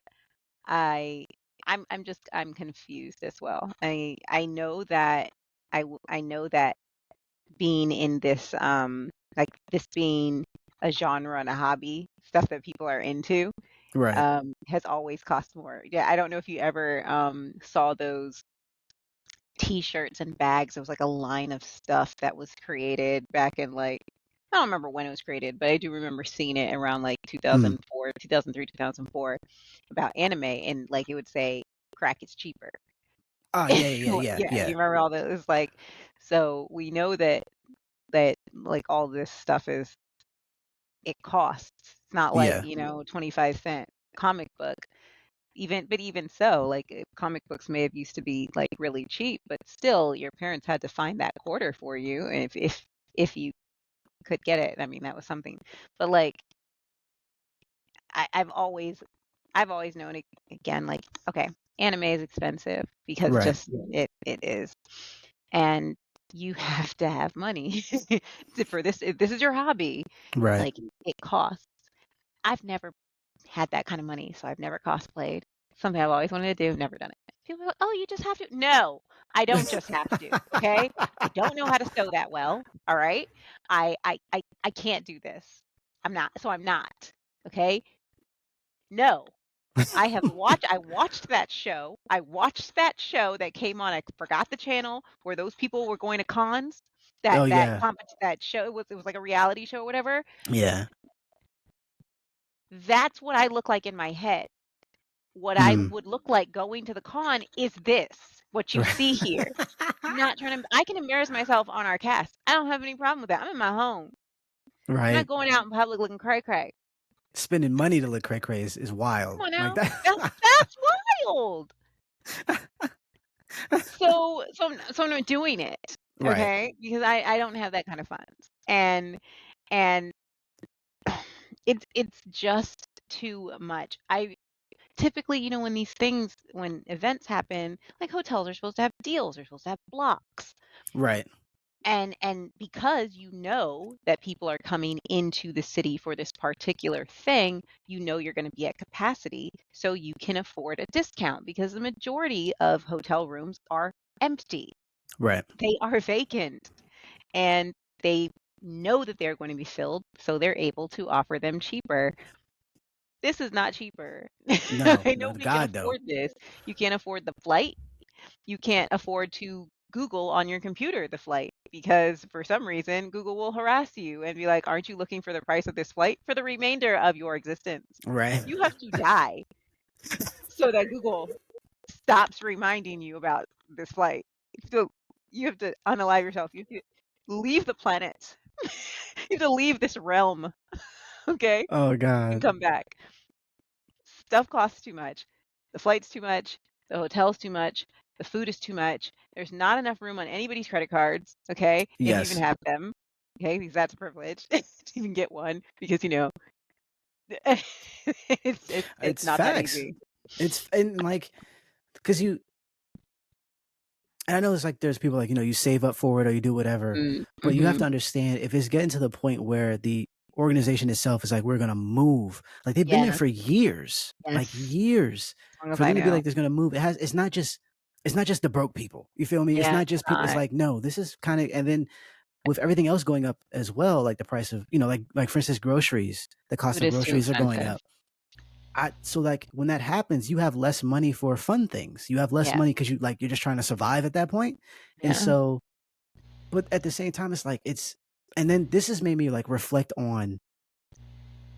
Speaker 2: I I'm confused as well. I know that I know that being in this, like, this being a genre and a hobby, stuff that people are into,
Speaker 1: Right.
Speaker 2: has always cost more. Yeah, I don't know if you ever, saw those T-shirts and bags. It was like a line of stuff that was created back in, like I don't remember when it was created, but I do remember seeing it around, like,
Speaker 1: Mm.
Speaker 2: 2004, 2003, 2004 about anime, and, like, it would say, "Crack is cheaper."
Speaker 1: Oh, yeah, yeah, yeah,
Speaker 2: Like,
Speaker 1: yeah,
Speaker 2: yeah,
Speaker 1: yeah.
Speaker 2: you remember all those, like so we know that, like, all this stuff it costs. It's not like,
Speaker 1: Yeah.
Speaker 2: 25-cent comic book. Even so, like, comic books may have used to be, like, really cheap, but still, your parents had to find that quarter for you, and if you could get it, I mean, that was something. But, like, I I've always known again, like, okay, anime is expensive because
Speaker 1: Right.
Speaker 2: just it is. And you have to have money for this. If this is your hobby,
Speaker 1: Right.
Speaker 2: like it costs. I've never had that kind of money, so I've never cosplayed. Something I've always wanted to do, never done it. People are like, oh, you just have to. No, I don't just have to. Okay. I don't know how to sew that well. All right. I can't do this. I'm not. Okay. No, I watched that show. I watched that show that came on, I forgot the channel, where those people were going to cons.
Speaker 1: Oh, yeah.
Speaker 2: That show, it was like a reality show or whatever.
Speaker 1: Yeah.
Speaker 2: That's what I look like in my head. What I
Speaker 1: Mm.
Speaker 2: would look like going to the con is this, what you see here. Not trying to I can embarrass myself on our cast. I don't have any problem with that. I'm in my home. I'm not
Speaker 1: Right.
Speaker 2: going out in public looking cray cray.
Speaker 1: Spending money to look cray cray is
Speaker 2: Come
Speaker 1: wild.
Speaker 2: on
Speaker 1: Like
Speaker 2: now.
Speaker 1: that.
Speaker 2: That's wild. So I'm not doing it,
Speaker 1: Right.
Speaker 2: okay? Because I don't have that kind of funds. And it's just too much. I typically, when these things when events happen, like hotels are supposed to have deals, they're supposed to have blocks.
Speaker 1: Right.
Speaker 2: And because you know that people are coming into the city for this particular thing, you're going to be at capacity, so you can afford a discount because the majority of hotel rooms are empty.
Speaker 1: Right.
Speaker 2: They are vacant, and they know that they're going to be filled, so they're able to offer them cheaper. This is not cheaper.
Speaker 1: No, no,
Speaker 2: Nobody can
Speaker 1: God, no.
Speaker 2: afford this. You can't afford the flight. You can't afford to Google on your computer the flight. because for some reason Google will harass you and be like, "Aren't you looking for the price of this flight for the remainder of your existence?
Speaker 1: Right.
Speaker 2: You have to die so that Google stops reminding you about this flight. So you have to unalive yourself. You have to leave the planet. You have to leave this realm, okay?
Speaker 1: Oh
Speaker 2: And
Speaker 1: God.
Speaker 2: come back. Stuff costs too much. The flight's too much. The hotel's too much. The food is too much. There's not enough room on anybody's credit cards, okay? If you even
Speaker 1: Yes.
Speaker 2: have them, okay? Because that's a privilege to even get one because, it's
Speaker 1: It's
Speaker 2: not that
Speaker 1: facts.
Speaker 2: easy.
Speaker 1: It's and like because you and I know it's like there's people like, you save up for it or you do whatever, but you have to
Speaker 2: Mhm.
Speaker 1: understand if it's getting to the point where the organization itself is like, we're gonna move. Like they've been there
Speaker 2: Yeah.
Speaker 1: for years, like
Speaker 2: Yes.
Speaker 1: years.
Speaker 2: As long as
Speaker 1: For
Speaker 2: I
Speaker 1: them to be
Speaker 2: know.
Speaker 1: like, there's gonna move. It's not just the broke people. You feel me? It's
Speaker 2: Yeah,
Speaker 1: not
Speaker 2: it's
Speaker 1: just people. It's
Speaker 2: not.
Speaker 1: like, no, this is kind of, and then with everything else going up as well, like the price of, like for instance, groceries, the cost
Speaker 2: Food
Speaker 1: of
Speaker 2: is too
Speaker 1: groceries are going
Speaker 2: expensive.
Speaker 1: up. So like when that happens, you have less money for fun things. You have less
Speaker 2: Yeah.
Speaker 1: money because you're just trying to survive at that point. And
Speaker 2: Yeah.
Speaker 1: so, but at the same time, it's like and then this has made me like reflect on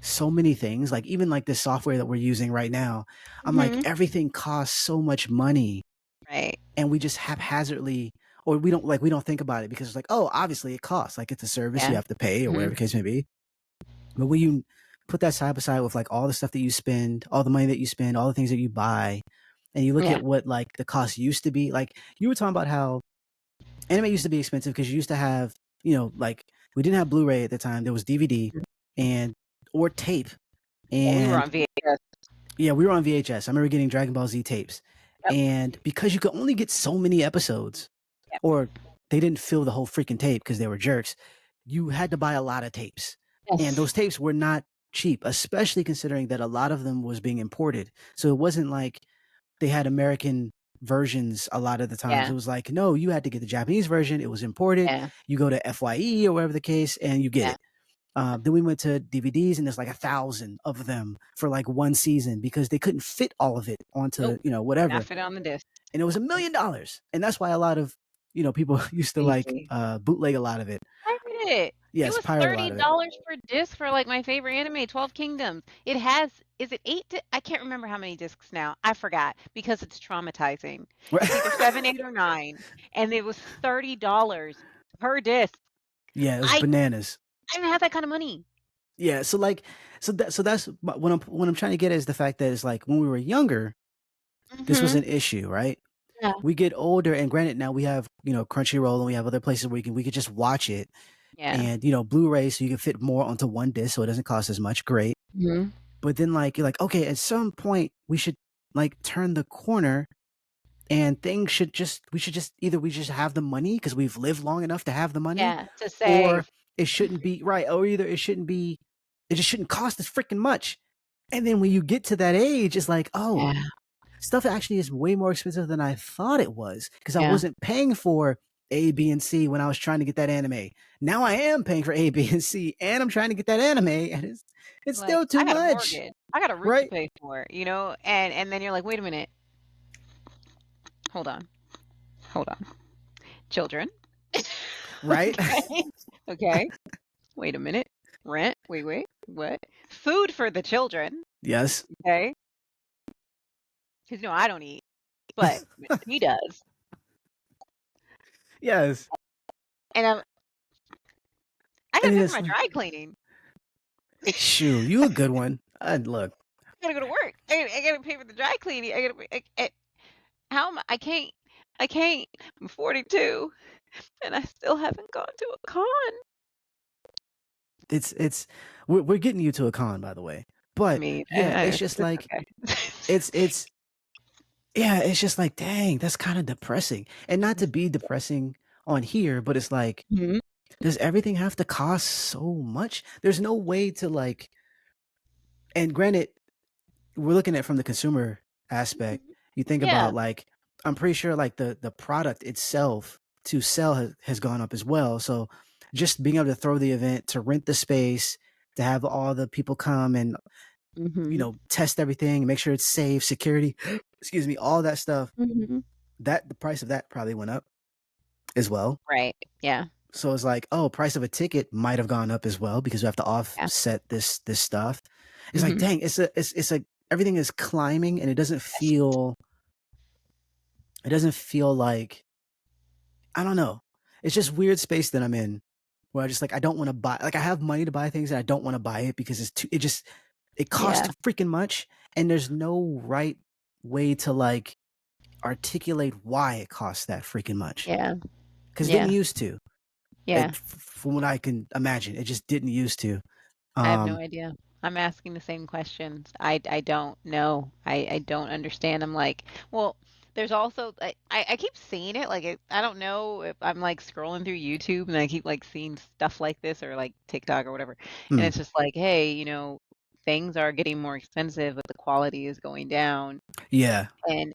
Speaker 1: so many things. Like even like this software that we're using right now, I'm like
Speaker 2: Mhm.
Speaker 1: everything costs so much money,
Speaker 2: Right.
Speaker 1: and we just haphazardly, or we don't think about it because it's like, oh, obviously it costs. Like it's a service you
Speaker 2: Yeah.
Speaker 1: have to pay or whatever
Speaker 2: Mhm.
Speaker 1: the case may be. But when you put that side by side with like all the stuff that you spend, all the money that you spend, all the things that you buy, and you look
Speaker 2: Yeah.
Speaker 1: at what like the cost used to be, like you were talking about how anime used to be expensive because you used to have, like we didn't have Blu-ray at the time. There was DVD
Speaker 2: Mhm.
Speaker 1: and or tape.
Speaker 2: Well, we were
Speaker 1: And
Speaker 2: on VHS.
Speaker 1: yeah, we were on VHS. I remember getting Dragon Ball Z tapes.
Speaker 2: Yep.
Speaker 1: And because you could only get so many episodes,
Speaker 2: Yep.
Speaker 1: or they didn't fill the whole freaking tape because they were jerks, you had to buy a lot of tapes. And
Speaker 2: Yes.
Speaker 1: those tapes were not cheap, especially considering that a lot of them was being imported. So it wasn't like they had American versions a lot of the times.
Speaker 2: Yeah.
Speaker 1: It was like, no, you had to get the Japanese version. It was imported.
Speaker 2: Yeah.
Speaker 1: You go to FYE or whatever the case, and you get
Speaker 2: Yeah.
Speaker 1: it. Then we went to DVDs, and there's like 1,000 of them for like one season because they couldn't fit all of it onto,
Speaker 2: Nope. Could not
Speaker 1: whatever.
Speaker 2: fit on the disc.
Speaker 1: And it was $1 million. And that's why a lot of, people used to like
Speaker 2: Crazy.
Speaker 1: bootleg a lot of it.
Speaker 2: Pirate it. It
Speaker 1: Yes,
Speaker 2: was
Speaker 1: pirate a lot of it.
Speaker 2: $30 per disc for like my favorite anime, 12 Kingdoms. It has, is it I can't remember how many discs now. I forgot because it's traumatizing. It's either 7, 8, or 9. And it was $30 per disc.
Speaker 1: Yeah, it was
Speaker 2: I,
Speaker 1: bananas.
Speaker 2: I didn't have that kind of money.
Speaker 1: Yeah, so like, that's what I'm trying to get is the fact that it's like when we were younger, this was
Speaker 2: Mhm.
Speaker 1: an issue, right?
Speaker 2: Yeah.
Speaker 1: We get older, and granted, now we have Crunchyroll, and we have other places where we could just watch it,
Speaker 2: Yeah.
Speaker 1: and Blu-ray, so you can fit more onto one disc, so it doesn't cost as much. Great,
Speaker 2: Mhm.
Speaker 1: but then like you're like, okay, at some point we should like turn the corner, and things should just we should just either we just have the money because we've lived long enough to have the money,
Speaker 2: Yeah. To
Speaker 1: or
Speaker 2: save.
Speaker 1: it shouldn't be right, or either it just shouldn't cost us freaking much. And then when you get to that age, it's like, oh,
Speaker 2: Yeah.
Speaker 1: stuff actually is way more expensive than I thought it was because I
Speaker 2: Yeah.
Speaker 1: wasn't paying for A, B, and C when I was trying to get that anime. Now I am paying for A, B, and C, and I'm trying to get that anime, and it's
Speaker 2: Like,
Speaker 1: still too
Speaker 2: I got a
Speaker 1: much,
Speaker 2: mortgage. I got a roof to
Speaker 1: right?
Speaker 2: pay for, and then you're like, wait a minute. Hold on. Hold on. Children.
Speaker 1: Right?
Speaker 2: Okay. Okay. Wait a minute. Rent. Wait. What? Food for the children.
Speaker 1: Yes.
Speaker 2: Okay. Because I don't eat, but he does.
Speaker 1: Yes.
Speaker 2: And I got
Speaker 1: And
Speaker 2: to
Speaker 1: then
Speaker 2: pay for
Speaker 1: it's
Speaker 2: my
Speaker 1: like,
Speaker 2: dry cleaning.
Speaker 1: shoo, you a good one. Look,
Speaker 2: I gotta go to work. I gotta pay for the dry cleaning. I gotta. How am I? I can't. I'm 42, and I still haven't gone to a con.
Speaker 1: it's we're getting you to a con, by the way.
Speaker 2: I
Speaker 1: But
Speaker 2: mean,
Speaker 1: yeah, it's just
Speaker 2: it's
Speaker 1: like
Speaker 2: okay.
Speaker 1: it's yeah, it's just like, dang, that's kind of depressing. And not to be depressing on here, but it's like,
Speaker 2: Mhm.
Speaker 1: does everything have to cost so much? There's no way to like, and granted, we're looking at it from the consumer aspect.
Speaker 2: Mhm.
Speaker 1: You think
Speaker 2: Yeah.
Speaker 1: about like, I'm pretty sure like the product itself to sell has gone up as well. So just being able to throw the event, to rent the space, to have all the people come and
Speaker 2: Mhm.
Speaker 1: test everything, make sure it's safe, security, excuse me, all that stuff.
Speaker 2: Mhm.
Speaker 1: That the price of that probably went up as well.
Speaker 2: Right. Yeah.
Speaker 1: So it's like, oh, price of a ticket might have gone up as well because we have to
Speaker 2: Yeah.
Speaker 1: offset this stuff. It's like,
Speaker 2: Mhm.
Speaker 1: dang, it's like everything is climbing and
Speaker 2: Yes.
Speaker 1: it doesn't feel like, I don't know. It's just weird space that I'm in where I just like I don't want to buy, like I have money to buy things and I don't want to buy it because it costs
Speaker 2: Yeah.
Speaker 1: too freaking much and there's no right way to like articulate why it costs that freaking much.
Speaker 2: Yeah.
Speaker 1: Because it didn't
Speaker 2: Yeah.
Speaker 1: used to.
Speaker 2: Yeah.
Speaker 1: From what I can imagine, it just didn't used to.
Speaker 2: I have no
Speaker 1: Um,
Speaker 2: idea. I'm asking the same questions. I don't know. I don't understand. I'm like, well, there's also I keep seeing it. Like I don't know if I'm like scrolling through YouTube and I keep like seeing stuff like this or like TikTok or whatever. And
Speaker 1: hmm,
Speaker 2: it's just like, hey, things are getting more expensive, but the quality is going down.
Speaker 1: yeah,
Speaker 2: And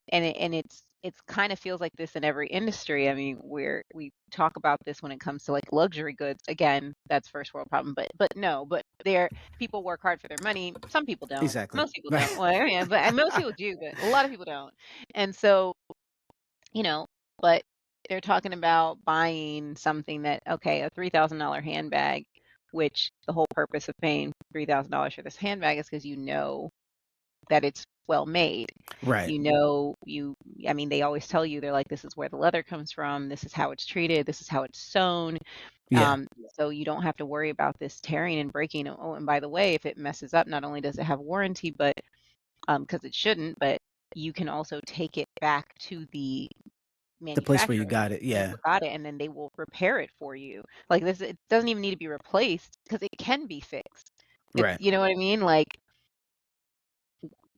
Speaker 2: it's kind of feels like this in every industry. I mean, we talk about this when it comes to like luxury goods. Again, that's first world problem, but no, but there people work hard for their money. Some people don't.
Speaker 1: exactly.
Speaker 2: Most people don't. Well, yeah, but and most people do, but a lot of people don't. And so, you know, but they're talking about buying something that okay, a $3,000 handbag, which the whole purpose of paying $3,000 for this handbag is because you know that it's well made.
Speaker 1: Right.
Speaker 2: I mean, they always tell you, they're like, this is where the leather comes from, this is how it's treated, this is how it's sewn.
Speaker 1: Yeah.
Speaker 2: So you don't have to worry about this tearing and breaking. Oh, and by the way, if it messes up, not only does it have warranty, but because it shouldn't, but you can also take it back to the
Speaker 1: The place where you
Speaker 2: manufacturer
Speaker 1: got it.
Speaker 2: where you
Speaker 1: Yeah.
Speaker 2: got it, and then they will repair it for you. Like this, it doesn't even need to be replaced because it can be fixed. It's,
Speaker 1: Right.
Speaker 2: you know what I mean? Like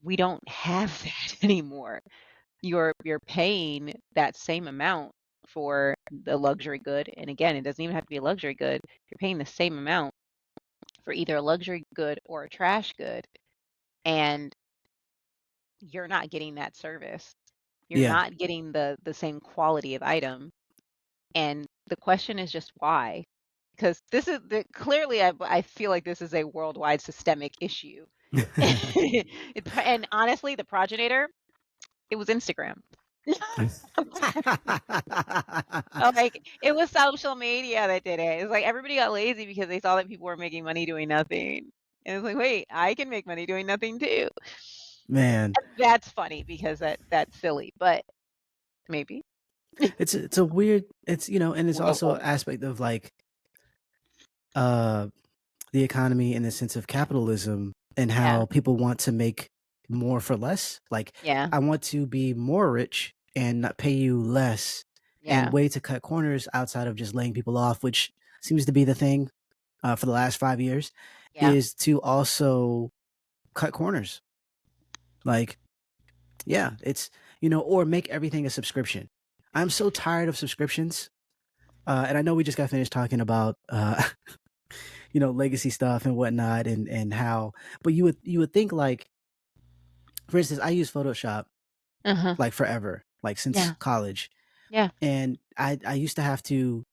Speaker 2: we don't have that anymore. You're paying that same amount for the luxury good, and again, it doesn't even have to be a luxury good. You're paying the same amount for either a luxury good or a trash good, and you're not getting that service. You're
Speaker 1: Yeah.
Speaker 2: not getting the same quality of item, and the question is just why? Because clearly, I feel like this is a worldwide systemic issue. And honestly, the progenitor, it was Instagram. Oh, like, it was social media that did it. It's like everybody got lazy because they saw that people were making money doing nothing. And it's like, "Wait, I can make money doing nothing too."
Speaker 1: Man,
Speaker 2: And that's funny because that's silly, but maybe.
Speaker 1: it's a weird, and it's also an aspect of like uh the economy in the sense of capitalism and
Speaker 2: Yeah,
Speaker 1: how people want to make more for less. Like,
Speaker 2: yeah,
Speaker 1: I want to be more rich and not pay you less. And
Speaker 2: yeah,
Speaker 1: way to cut corners outside of just laying people off, which seems to be the thing for the last 5 years,
Speaker 2: yeah.
Speaker 1: is to also cut corners. Like, yeah, or make everything a subscription. I'm so tired of subscriptions. And I know we just got finished talking about legacy stuff and whatnot, and how, but you would think, like, for instance, I use Photoshop
Speaker 2: Uh-huh.
Speaker 1: like forever, like since
Speaker 2: Yeah,
Speaker 1: college.
Speaker 2: yeah,
Speaker 1: And I used to have to,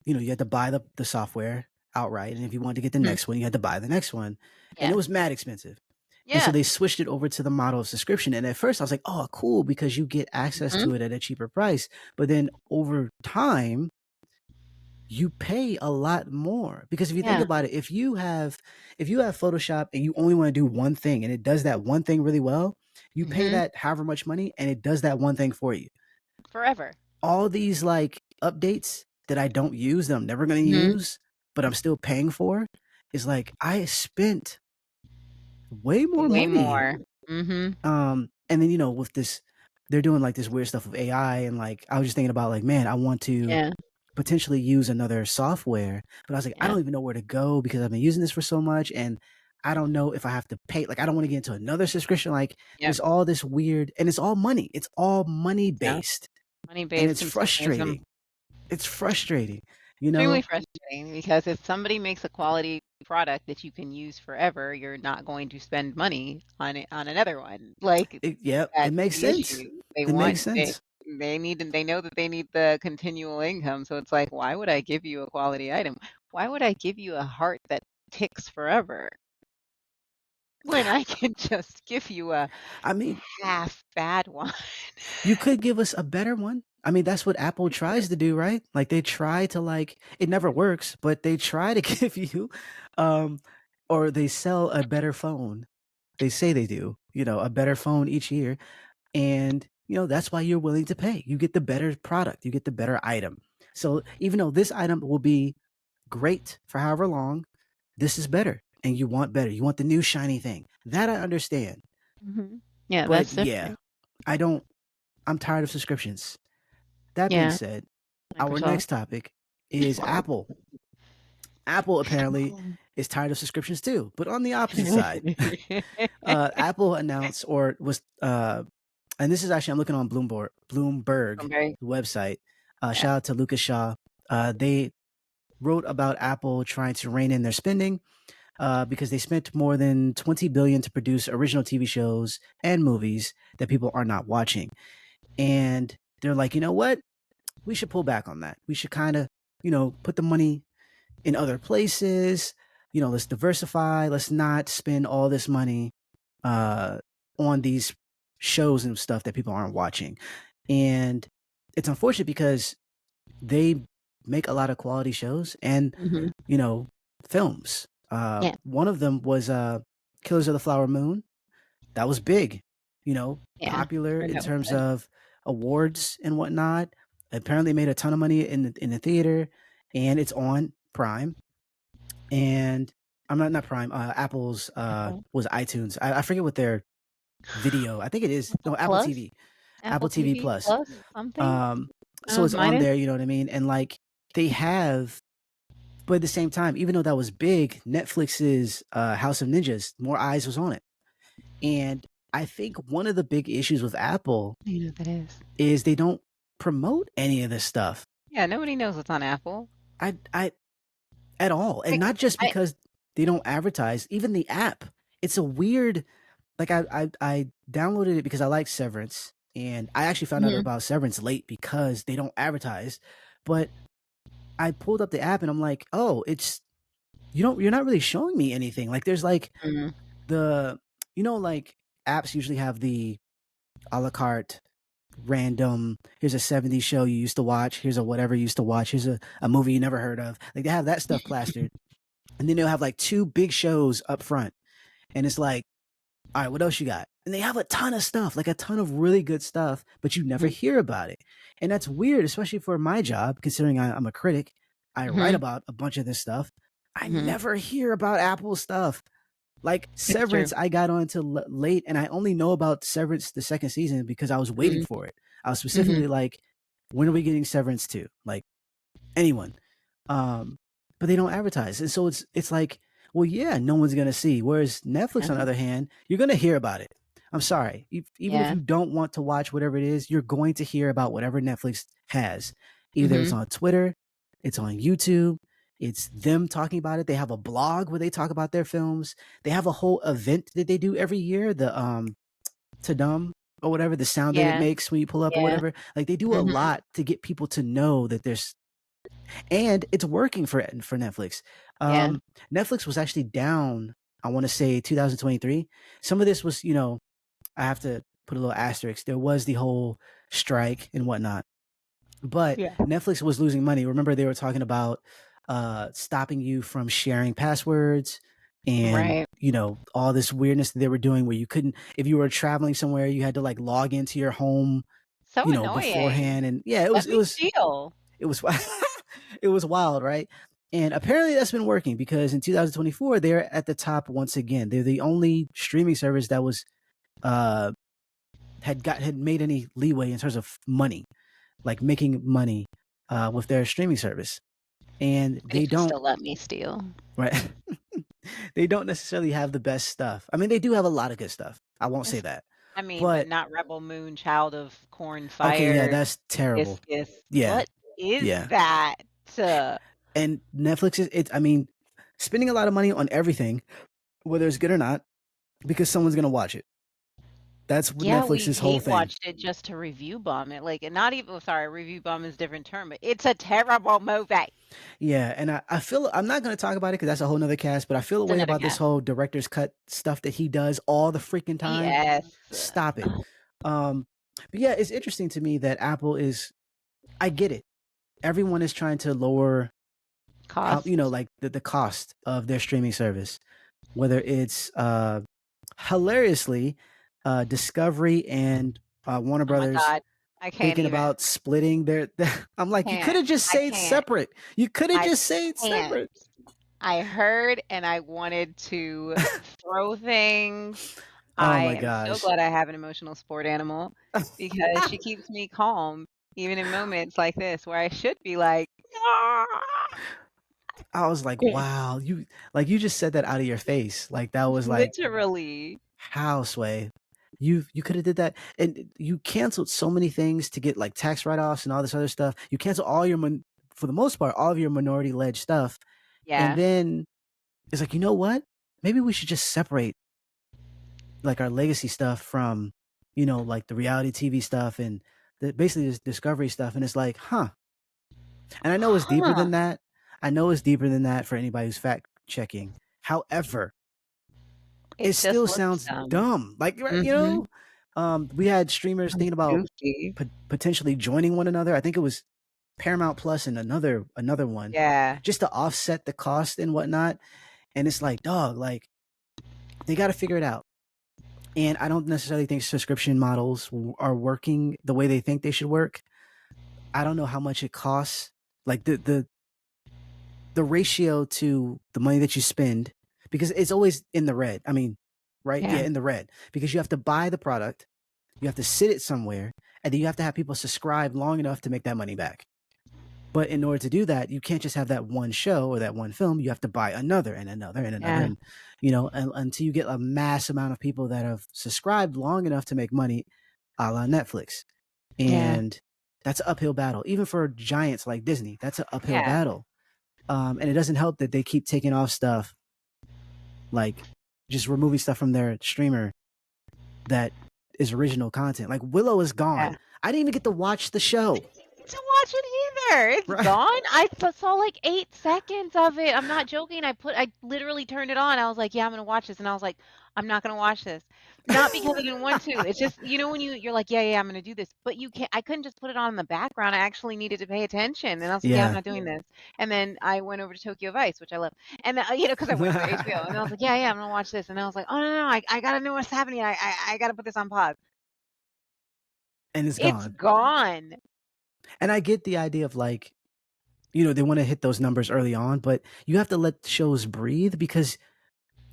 Speaker 1: you had to buy the software outright. And if you wanted to get the
Speaker 2: mhm,
Speaker 1: next one, you had to buy the next one. And it
Speaker 2: yeah,
Speaker 1: was mad expensive. And so
Speaker 2: yeah,
Speaker 1: they switched it over to the model of subscription. And at first I was like, oh, cool, because you get access
Speaker 2: mhm,
Speaker 1: to it at a cheaper price. But then over time, you pay a lot more, because if you think
Speaker 2: yeah,
Speaker 1: about it, if you have Photoshop and you only want to do one thing and it does that one thing really well, you pay
Speaker 2: mhm,
Speaker 1: that however much money and it does that one thing for you.
Speaker 2: forever.
Speaker 1: All these like updates that I don't use, that I'm never going to
Speaker 2: Mhm,
Speaker 1: use, but I'm still paying for, is like I spent way more
Speaker 2: way
Speaker 1: money.
Speaker 2: more. Mhm,
Speaker 1: And then, with this, they're doing like this weird stuff with AI, and like I was just thinking about, like, man, I want to
Speaker 2: yeah,
Speaker 1: potentially use another software, but I was like, I
Speaker 2: yeah,
Speaker 1: don't even know where to go because I've been using this for so much, and I don't know if I have to pay. Like, I don't want to get into another subscription. Like,
Speaker 2: yep,
Speaker 1: there's all this weird, and it's all money. It's all money
Speaker 2: yeah.
Speaker 1: based, and
Speaker 2: Money-based
Speaker 1: it's
Speaker 2: consumerism.
Speaker 1: frustrating. It's frustrating, you
Speaker 2: Extremely
Speaker 1: know.
Speaker 2: frustrating because if somebody makes a quality product that you can use forever, you're not going to spend money on it on another one. Like
Speaker 1: Yep, it
Speaker 2: that's
Speaker 1: makes
Speaker 2: the
Speaker 1: sense.
Speaker 2: issue. They
Speaker 1: It
Speaker 2: want
Speaker 1: makes
Speaker 2: they
Speaker 1: sense.
Speaker 2: they need they know that they need the continual income. So it's like, why would I give you a quality item? Why would I give you a heart that ticks forever when I can just give you a
Speaker 1: I mean,
Speaker 2: half bad one?
Speaker 1: you could give us a better one. I mean, that's what Apple tries to do, right? Like they try to like it never works, but they try to give you um or they sell a better phone. They say they do, a better phone each year, and that's why you're willing to pay. You get the better product, you get the better item. So even though this item will be great for however long, this is better, and you want better. You want the new shiny thing. That I understand.
Speaker 2: Mhm. Yeah,
Speaker 1: But
Speaker 2: that's
Speaker 1: yeah,
Speaker 2: different.
Speaker 1: I don't I'm tired of subscriptions. That being
Speaker 2: Yeah,
Speaker 1: said, our
Speaker 2: Microsoft.
Speaker 1: next topic is Apple. Apple apparently
Speaker 2: Apple.
Speaker 1: is tired of subscriptions too, but on the opposite side. Apple announced or was and this is actually I'm looking on Bloomberg
Speaker 2: Very
Speaker 1: website.
Speaker 2: yeah.
Speaker 1: Shout out to Lucas Shaw. They wrote about Apple trying to rein in their spending because they spent more than 20 billion to produce original TV shows and movies that people are not watching. And they're like, you know what? We should pull back on that. We should kind of, put the money in other places. Let's diversify. Let's not spend all this money uh, on these shows and stuff that people aren't watching. And it's unfortunate because they make a lot of quality shows and,
Speaker 2: Mhm.
Speaker 1: you know, films.
Speaker 2: Yeah,
Speaker 1: One of them was Killers of the Flower Moon. That was big,
Speaker 2: yeah.
Speaker 1: popular
Speaker 2: Heard
Speaker 1: in
Speaker 2: that was
Speaker 1: terms
Speaker 2: good.
Speaker 1: of awards and whatnot. Apparently made a ton of money in the theater, and it's on Prime. And I'm not Prime. Apple's
Speaker 2: Apple.
Speaker 1: was iTunes. I forget what their video. I think it is
Speaker 2: Apple
Speaker 1: no Apple
Speaker 2: Plus?
Speaker 1: TV.
Speaker 2: Apple
Speaker 1: Apple TV
Speaker 2: TV
Speaker 1: Plus.
Speaker 2: Plus something?
Speaker 1: Um, so it's on
Speaker 2: Minus?
Speaker 1: there. You know what I mean? And like they have, but at the same time, even though that was big, Netflix's House of Ninjas, more eyes was on it. And I think one of the big issues with Apple
Speaker 2: You know what that is.
Speaker 1: is they don't promote any of this stuff.
Speaker 2: Yeah, nobody knows what's on Apple.
Speaker 1: I at all, and
Speaker 2: Like,
Speaker 1: not just
Speaker 2: I
Speaker 1: because they don't advertise. Even the app, it's a weird. Like I downloaded it because I like Severance, and I actually found out
Speaker 2: mhm,
Speaker 1: about Severance late because they don't advertise. But I pulled up the app and I'm like, oh, it's you're not really showing me anything. Like there's like
Speaker 2: mhm,
Speaker 1: the like apps usually have the a la carte random, here's a 70s show you used to watch, here's a whatever you used to watch, here's a movie you never heard of. Like they have that stuff plastered, and then they'll have like two big shows up front, and it's like, all right, what else you got? And they have a ton of stuff, like a ton of really good stuff, but you never
Speaker 2: mhm,
Speaker 1: hear about it. And that's weird, especially for my job, considering I'm a critic. I write
Speaker 2: mhm,
Speaker 1: about a bunch of this stuff. I
Speaker 2: mhm.
Speaker 1: never hear about Apple stuff. Like
Speaker 2: It's true.
Speaker 1: Severance, I got on to late, and I only know about Severance the second season because I was waiting
Speaker 2: Mhm,
Speaker 1: for it. I was
Speaker 2: mhm.
Speaker 1: specifically like, when are we getting Severance 2? Like anyone. Um, but they don't advertise. And so it's like, well, yeah, no one's gonna see. Whereas Netflix, on the
Speaker 2: Yeah,
Speaker 1: other hand, you're gonna hear about it. I'm sorry. Even if
Speaker 2: yeah.
Speaker 1: you don't want to watch whatever it is, you're going to hear about whatever Netflix has. Either it's
Speaker 2: Mhm.
Speaker 1: on Twitter, it's on YouTube, it's them talking about it. They have a blog where they talk about their films. They have a whole event that they do every year, the Tadum or whatever, the sound that it
Speaker 2: Yeah,
Speaker 1: makes when you pull up or
Speaker 2: yeah.
Speaker 1: whatever. Like they do a
Speaker 2: Mhm.
Speaker 1: lot to get people to know that there's and it's working for Netflix.
Speaker 2: Yeah.
Speaker 1: Um, Netflix was actually down. I want to say 2023. Some of this was, I have to put a little asterisk. There was the whole strike and whatnot, but
Speaker 2: Yeah.
Speaker 1: Netflix was losing money. Remember, they were talking about stopping you from sharing passwords and
Speaker 2: Right.
Speaker 1: all this weirdness that they were doing where you couldn't, if you were traveling somewhere, you had to like log into your home,
Speaker 2: So annoying.
Speaker 1: beforehand. And yeah, it
Speaker 2: Let
Speaker 1: was it
Speaker 2: me
Speaker 1: was
Speaker 2: steal.
Speaker 1: it was it was wild, right? And apparently that's been working because in 2024 they're at the top once again. They're the only streaming service that was uh had made any leeway in terms of money, like making money with their streaming service. And
Speaker 2: They
Speaker 1: they
Speaker 2: should
Speaker 1: don't,
Speaker 2: still let me steal.
Speaker 1: right? They don't necessarily have the best stuff. I mean, they do have a lot of good stuff. I won't say
Speaker 2: It's
Speaker 1: that.
Speaker 2: I mean, but
Speaker 1: But
Speaker 2: not Rebel Moon, Child of Corn
Speaker 1: okay, yeah,
Speaker 2: Fire,
Speaker 1: that's terrible.
Speaker 2: Hibiscus.
Speaker 1: Yeah,
Speaker 2: What is
Speaker 1: yeah.
Speaker 2: that? Uh,
Speaker 1: And Netflix is I mean, spending a lot of money on everything, whether it's good or not, because someone's gonna watch it. That's what
Speaker 2: yeah, we
Speaker 1: Netflix's whole
Speaker 2: hate
Speaker 1: thing.
Speaker 2: watched it just to review bomb it. Like, and not even sorry, review bomb is a different term, but it's a terrible movie.
Speaker 1: Yeah, and I feel I'm not gonna talk about it because that's a whole nother cast, but I feel a
Speaker 2: It's
Speaker 1: way
Speaker 2: another
Speaker 1: about this
Speaker 2: cast.
Speaker 1: whole director's cut stuff that he does all the freaking time.
Speaker 2: BS.
Speaker 1: Stop it. Um, but yeah, it's interesting to me that Apple is. I get it. Everyone is trying to lower how,
Speaker 2: Cost.
Speaker 1: like the cost of their streaming service, whether it's hilariously Discovery and Warner
Speaker 2: Oh my
Speaker 1: Brothers
Speaker 2: God. I can't
Speaker 1: thinking
Speaker 2: even.
Speaker 1: about splitting their I'm like, you could
Speaker 2: Can't.
Speaker 1: have just
Speaker 2: I
Speaker 1: said
Speaker 2: can't.
Speaker 1: separate. You could have
Speaker 2: I
Speaker 1: just said
Speaker 2: can't.
Speaker 1: separate.
Speaker 2: I heard and I wanted to throw things.
Speaker 1: Oh
Speaker 2: I
Speaker 1: my
Speaker 2: am so
Speaker 1: gosh.
Speaker 2: glad I have an emotional sport animal because she keeps me calm, even in moments like this where I should be like, "Ah!"
Speaker 1: I was like, wow, you just said that out of your face. Like that was like
Speaker 2: Literally.
Speaker 1: houseway. You could have did that, and you canceled so many things to get like tax write offs and all this other stuff. You cancel all your for the most part all of your minority led stuff, and
Speaker 2: Yeah.
Speaker 1: then it's like, you know what? Maybe we should just separate like our legacy stuff from, like the reality TV stuff and basically this Discovery stuff. And it's like, huh. And I know it's deeper
Speaker 2: Huh.
Speaker 1: than that. I know it's deeper than that for anybody who's fact checking. However, it
Speaker 2: It just
Speaker 1: still
Speaker 2: looks
Speaker 1: sounds
Speaker 2: dumb.
Speaker 1: dumb. Like,
Speaker 2: Mhm.
Speaker 1: we had streamers thinking about
Speaker 2: Goofy.
Speaker 1: potentially joining one another. I think it was Paramount Plus and another one,
Speaker 2: Yeah.
Speaker 1: just to offset the cost and whatnot. And it's like, dog, like they got to figure it out. And I don't necessarily think subscription models are working the way they think they should work. I don't know how much it costs. Like the ratio to the money that you spend, because it's always in the red. I mean, right? Yeah,
Speaker 2: Yeah.
Speaker 1: in the red, because you have to buy the product, you have to sit it somewhere, and then you have to have people subscribe long enough to make that money back. But in order to do that, you can't just have that one show or that one film. You have to buy another and another and another,
Speaker 2: Yeah.
Speaker 1: and until you get a mass amount of people that have subscribed long enough to make money, a la Netflix.
Speaker 2: Yeah.
Speaker 1: And that's an uphill battle, even for giants like Disney. That's an uphill
Speaker 2: Yeah.
Speaker 1: battle. And it doesn't help that they keep taking off stuff, like just removing stuff from their streamer that is original content. Like Willow is gone.
Speaker 2: Yeah.
Speaker 1: I didn't even get to watch the show.
Speaker 2: To watch it either. It's
Speaker 1: Right?
Speaker 2: gone. Saw like 8 seconds of it. I'm not joking. I literally turned it on. I was like, yeah, I'm gonna watch this, and I was like, I'm not gonna watch this. Not because I didn't want to. It's just when you're like, yeah, yeah, I'm gonna do this, but you can't. I couldn't just put it on in the background. I actually needed to pay attention, and I was like, yeah, I'm
Speaker 1: Yeah.
Speaker 2: not doing this. And then I went over to Tokyo Vice, which I love, and because I went over to HBO, and I was like, yeah, yeah, I'm gonna watch this, and I was like, oh no, no, I gotta know what's happening. I gotta put this on pause.
Speaker 1: And it's
Speaker 2: It's
Speaker 1: gone.
Speaker 2: gone.
Speaker 1: And I get the idea of like, they want to hit those numbers early on, but you have to let shows breathe, because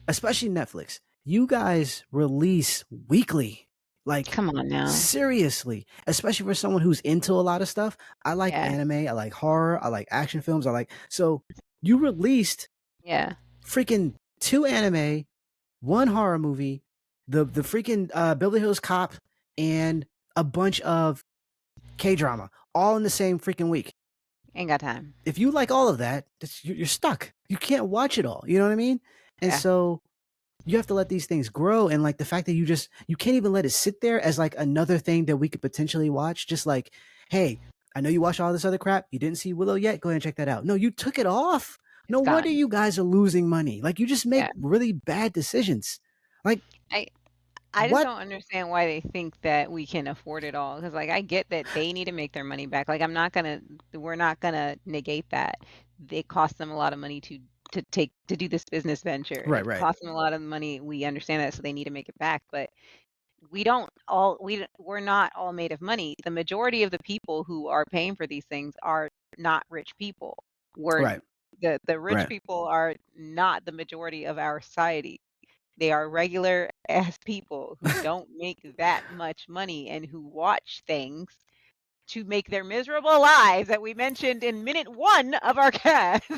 Speaker 1: especially Netflix, you guys release weekly. Like,
Speaker 2: Come on now.
Speaker 1: seriously, especially for someone who's into a lot of stuff. I like
Speaker 2: Yeah,
Speaker 1: anime, I like horror, I like action films, so you released
Speaker 2: yeah.
Speaker 1: freaking two anime, one horror movie, the freaking Beverly Hills Cop, and a bunch of K-drama all in the same freaking week.
Speaker 2: Ain't got time.
Speaker 1: If you like all of that, you're stuck. You can't watch it all. You know what I mean? And
Speaker 2: Yeah,
Speaker 1: so you have to let these things grow. And like the fact that you can't even let it sit there as like another thing that we could potentially watch. Just like, hey, I know you watched all this other crap. You didn't see Willow yet. Go ahead and check that out. No, you took it off. No
Speaker 2: it's
Speaker 1: wonder
Speaker 2: gone.
Speaker 1: you guys are losing money. Like you just make
Speaker 2: Yeah.
Speaker 1: really bad decisions. Like
Speaker 2: I I just
Speaker 1: what?
Speaker 2: don't understand why they think that we can afford it all. Because like I get that they need to make their money back. Like we're not gonna negate that. It costs them a lot of money to do this business venture.
Speaker 1: Right,
Speaker 2: It
Speaker 1: right,
Speaker 2: costs them a lot of money. We understand that, so they need to make it back. But we're not all made of money. The majority of the people who are paying for these things are not rich people. We're
Speaker 1: right,
Speaker 2: the rich
Speaker 1: right.
Speaker 2: people are not the majority of our society. They are regular ass people who don't make that much money and who watch things to make their miserable lives that we mentioned in minute 1 of our cast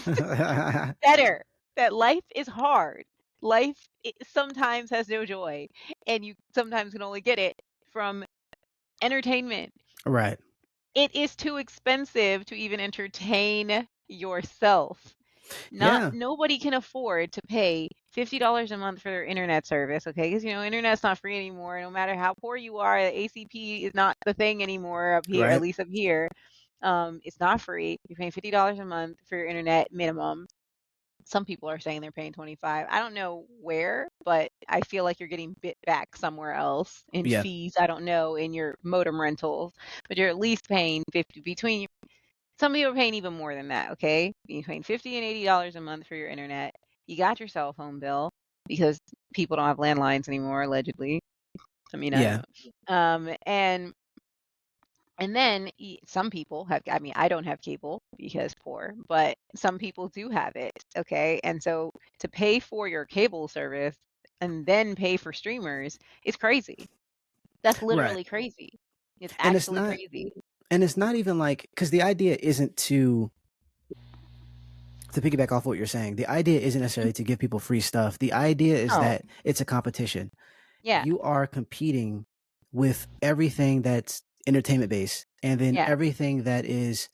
Speaker 2: better. That life is hard. Life sometimes has no joy, and you sometimes can only get it from entertainment.
Speaker 1: Right.
Speaker 2: It is too expensive to even entertain yourself. Not
Speaker 1: Yeah.
Speaker 2: nobody can afford to pay $50 a month for their internet service, okay? Because internet's not free anymore. No matter how poor you are, the ACP is not the thing anymore up here, at
Speaker 1: Right.
Speaker 2: least up here. It's not free. You're paying $50 a month for your internet minimum. Some people are saying they're paying 25. I don't know where, but I feel like you're getting bit back somewhere else in
Speaker 1: Yeah.
Speaker 2: fees. I don't know, in your modem rentals, but you're at least paying 50 between. Some people are paying even more than that. Okay, you're paying $50 and $80 a month for your internet. You got your cell phone bill because people don't have landlines anymore, allegedly. I mean, I don't
Speaker 1: Yeah.
Speaker 2: know. And then some people have, I mean, I don't have cable because poor, but some people do have it. Okay. And so to pay for your cable service and then pay for streamers is crazy. That's
Speaker 1: Right.
Speaker 2: literally crazy. It's
Speaker 1: And it's
Speaker 2: actually
Speaker 1: not
Speaker 2: crazy.
Speaker 1: and it's not even like, because the idea isn't to piggyback off what you're saying, the idea isn't necessarily to give people free stuff. The idea is
Speaker 2: Oh,
Speaker 1: that it's a competition.
Speaker 2: yeah.
Speaker 1: You are competing with everything that's entertainment based, and then
Speaker 2: Yeah.
Speaker 1: everything that is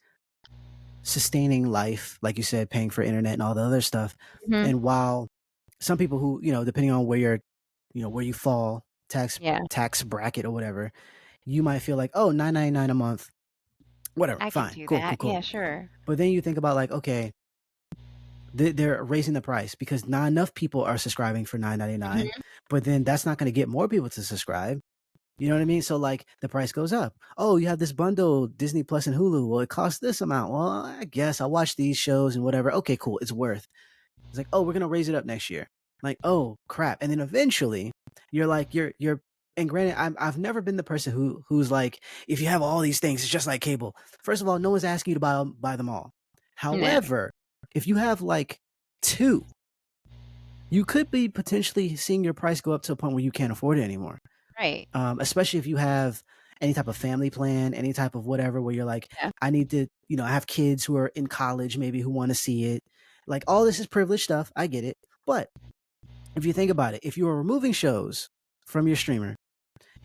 Speaker 1: sustaining life, like you said, paying for internet and all the other stuff.
Speaker 2: Hmm.
Speaker 1: And while some people who, depending on where where you fall,
Speaker 2: Yeah.
Speaker 1: tax bracket or whatever, you might feel like, oh, 9.99 a month, whatever,
Speaker 2: I can
Speaker 1: fine,
Speaker 2: do
Speaker 1: cool, cool,
Speaker 2: that.
Speaker 1: cool.
Speaker 2: Yeah, sure.
Speaker 1: But then you think about like, okay, they're raising the price because not enough people are subscribing for 9.99,
Speaker 2: Hmm.
Speaker 1: but then that's not going to get more people to subscribe. You know what I mean? So like the price goes up. Oh, you have this bundle, Disney Plus and Hulu. Well, it costs this amount. Well, I guess I'll watch these shows and whatever. Okay, cool. It's worth. It's like, oh, we're gonna raise it up next year. Like, oh crap. And then eventually you're like, you're and granted, I've never been the person who's like, if you have all these things, it's just like cable. First of all, no one's asking you to buy them all.
Speaker 2: No.
Speaker 1: However, if you have like two, you could be potentially seeing your price go up to a point where you can't afford it anymore.
Speaker 2: Right.
Speaker 1: Especially if you have any type of family plan, any type of whatever, where you're like,
Speaker 2: Yeah.
Speaker 1: I need to, I have kids who are in college, maybe who want to see it. Like all this is privileged stuff. I get it. But if you think about it, if you are removing shows from your streamer,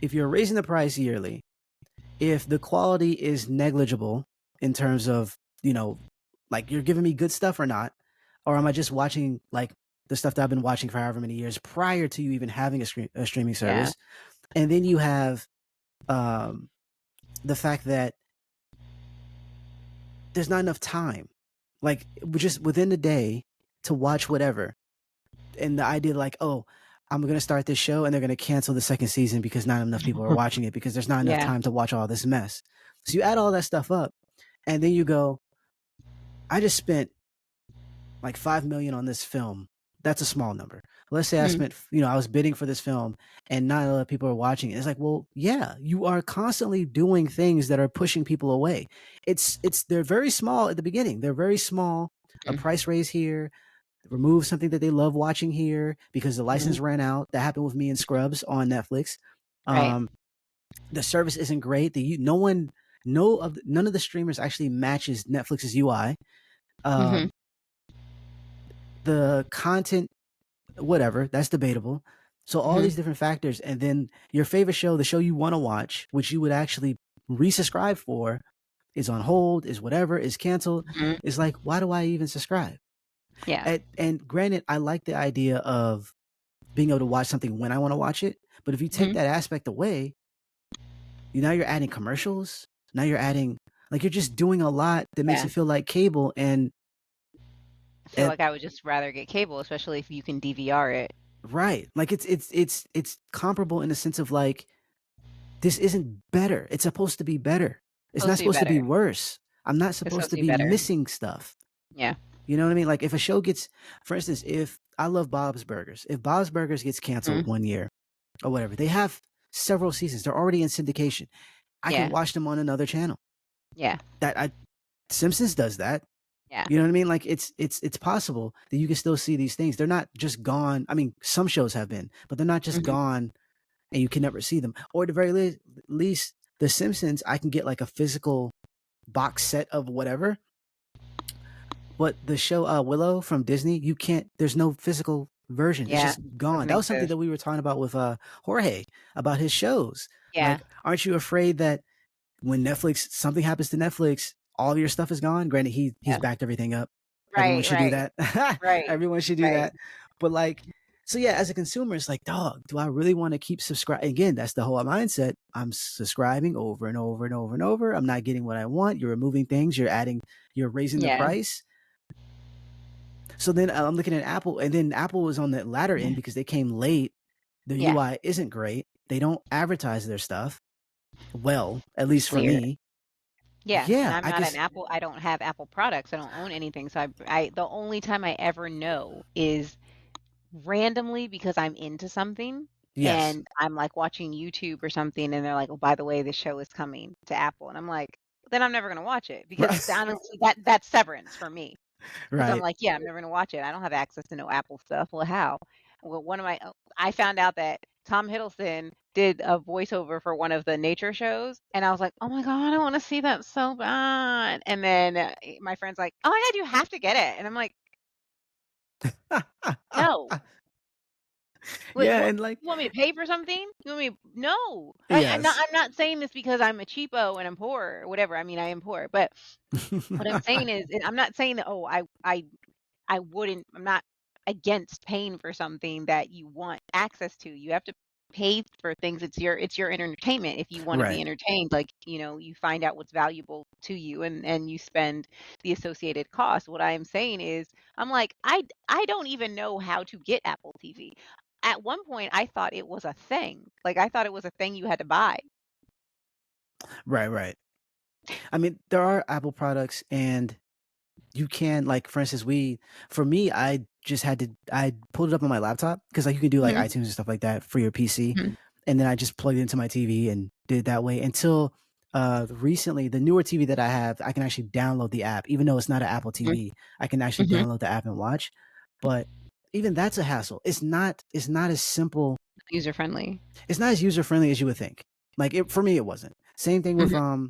Speaker 1: if you're raising the price yearly, if the quality is negligible in terms of, like you're giving me good stuff or not, or am I just watching like the stuff that I've been watching for however many years prior to you even having a streaming
Speaker 2: Yeah.
Speaker 1: service? And then you have um, the fact that there's not enough time, like just within the day to watch whatever. And the idea like, oh, I'm gonna start this show and they're gonna cancel the second season because not enough people are watching it because there's not enough
Speaker 2: Yeah.
Speaker 1: time to watch all this mess. So you add all that stuff up, and then you go, I just spent like 5 million on this film. That's a small number. Let's say I
Speaker 2: Hmm.
Speaker 1: spent, I was bidding for this film and not a lot of people are watching it. It's like, well, yeah, you are constantly doing things that are pushing people away. They're very small at the beginning. They're very small. A price raise here, remove something that they love watching here because the
Speaker 2: Hmm.
Speaker 1: license ran out. That happened with me and Scrubs on Netflix.
Speaker 2: Right.
Speaker 1: Um, the service isn't great. None of the streamers actually matches Netflix's UI.
Speaker 2: Hmm.
Speaker 1: Um, the content, whatever, that's debatable. So all
Speaker 2: Hmm.
Speaker 1: these different factors, and then your favorite show, the show you want to watch, which you would actually resubscribe for, is on hold, is whatever, is canceled.
Speaker 2: Hmm.
Speaker 1: It's like, why do I even subscribe?
Speaker 2: Yeah.
Speaker 1: And granted, I like the idea of being able to watch something when I want to watch it, but if you take
Speaker 2: Hmm.
Speaker 1: that aspect away, now you're adding commercials. Now you're adding, like, you're just doing a lot that makes
Speaker 2: Yeah.
Speaker 1: it feel like cable.
Speaker 2: I feel
Speaker 1: And
Speaker 2: like I would just rather get cable, especially if you can DVR it.
Speaker 1: right, like it's comparable in the sense of like, this isn't better. It's supposed to be better. It's not
Speaker 2: Supposed to be
Speaker 1: supposed to be
Speaker 2: better.
Speaker 1: worse. I'm not
Speaker 2: It's
Speaker 1: supposed
Speaker 2: supposed to
Speaker 1: to
Speaker 2: be
Speaker 1: be
Speaker 2: better.
Speaker 1: missing stuff.
Speaker 2: Yeah.
Speaker 1: You know what I mean? Like if a show gets, for instance, if I love Bob's Burgers, if Bob's Burgers gets canceled
Speaker 2: Mhm.
Speaker 1: one year or whatever, they have several seasons. They're already in syndication. I can
Speaker 2: Yeah.
Speaker 1: watch them on another channel.
Speaker 2: Yeah.
Speaker 1: That I Simpsons does that.
Speaker 2: Yeah.
Speaker 1: You know what I mean? Like it's possible that you can still see these things. They're not just gone. I mean, some shows have been, but they're not just
Speaker 2: Mhm.
Speaker 1: gone and you can never see them. Or at the very least, The Simpsons, I can get like a physical box set of whatever. But the show Willow from Disney, you can't. There's no physical version. It's
Speaker 2: Yeah.
Speaker 1: just gone.
Speaker 2: Doesn't
Speaker 1: That was something
Speaker 2: exist.
Speaker 1: that we were talking about with Jorge about his shows.
Speaker 2: Yeah.
Speaker 1: Like, aren't you afraid that when Netflix something happens to Netflix, all of your stuff is gone? Granted, he's
Speaker 2: Yeah.
Speaker 1: backed everything up. Everyone
Speaker 2: Right,
Speaker 1: should do
Speaker 2: right,
Speaker 1: that.
Speaker 2: right,
Speaker 1: Everyone should do
Speaker 2: right.
Speaker 1: that. But like, so yeah, as a consumer, it's like, dog, do I really want to keep subscribing? Again, that's the whole mindset. I'm subscribing over and over and over and over. I'm not getting what I want. You're removing things. You're adding. You're raising the
Speaker 2: Yeah.
Speaker 1: price. So then I'm looking at Apple, and then Apple was on the latter end because they came late. The
Speaker 2: Yeah.
Speaker 1: UI isn't great. They don't advertise their stuff well, at least for
Speaker 2: Weird.
Speaker 1: me.
Speaker 2: Yeah, and
Speaker 1: Yeah,
Speaker 2: I'm
Speaker 1: I
Speaker 2: not an
Speaker 1: guess.
Speaker 2: Apple. I don't have Apple products. I don't own anything. So the only time I ever know is randomly because I'm into something
Speaker 1: Yes.
Speaker 2: and I'm like watching YouTube or something and they're like, "Oh, by the way, this show is coming to Apple." And I'm like, then I'm never gonna watch it because
Speaker 1: Right.
Speaker 2: honestly that's severance for me. Because I'm
Speaker 1: Right.
Speaker 2: like, yeah, I'm never gonna watch it. I don't have access to no Apple stuff. Well, how? Well, I found out that Tom Hiddleston did a voiceover for one of the nature shows, and I was like, oh my god, I want to see that so bad. And then my friend's like, oh my god, you have to get it, and I'm like, no. Wait,
Speaker 1: Yeah,
Speaker 2: what?
Speaker 1: and like,
Speaker 2: You want me to pay for something? You want me? No. I'm not.
Speaker 1: yes.
Speaker 2: I'm not saying this because I'm a cheapo and I'm poor or whatever. I mean, I am poor, but what I'm saying is, I'm not saying that. Oh, I wouldn't I'm not against paying for something that you want access to. You have to pay for things. It's your entertainment. If you want to be
Speaker 1: Right.
Speaker 2: entertained, like, you find out what's valuable to you and you spend the associated cost. What I am saying is I'm like, I don't even know how to get Apple TV. At one point I thought it was a thing. Like I thought it was a thing you had to buy.
Speaker 1: Right, right. I mean, there are Apple products, and you can, like, for instance, for me, I pulled it up on my laptop because, like, you can do like
Speaker 2: Mhm,
Speaker 1: iTunes and stuff like that for your PC,
Speaker 2: mhm,
Speaker 1: and then I just plugged it into my TV and did it that way until recently. The newer TV that I have, I can actually download the app, even though it's not an Apple
Speaker 2: mhm,
Speaker 1: TV. I can actually
Speaker 2: mhm.
Speaker 1: download the app and watch, but even that's a hassle. It's not as simple.
Speaker 2: User friendly.
Speaker 1: It's not as user friendly as you would think. Like, for me, it wasn't. Same thing with
Speaker 2: Mhm,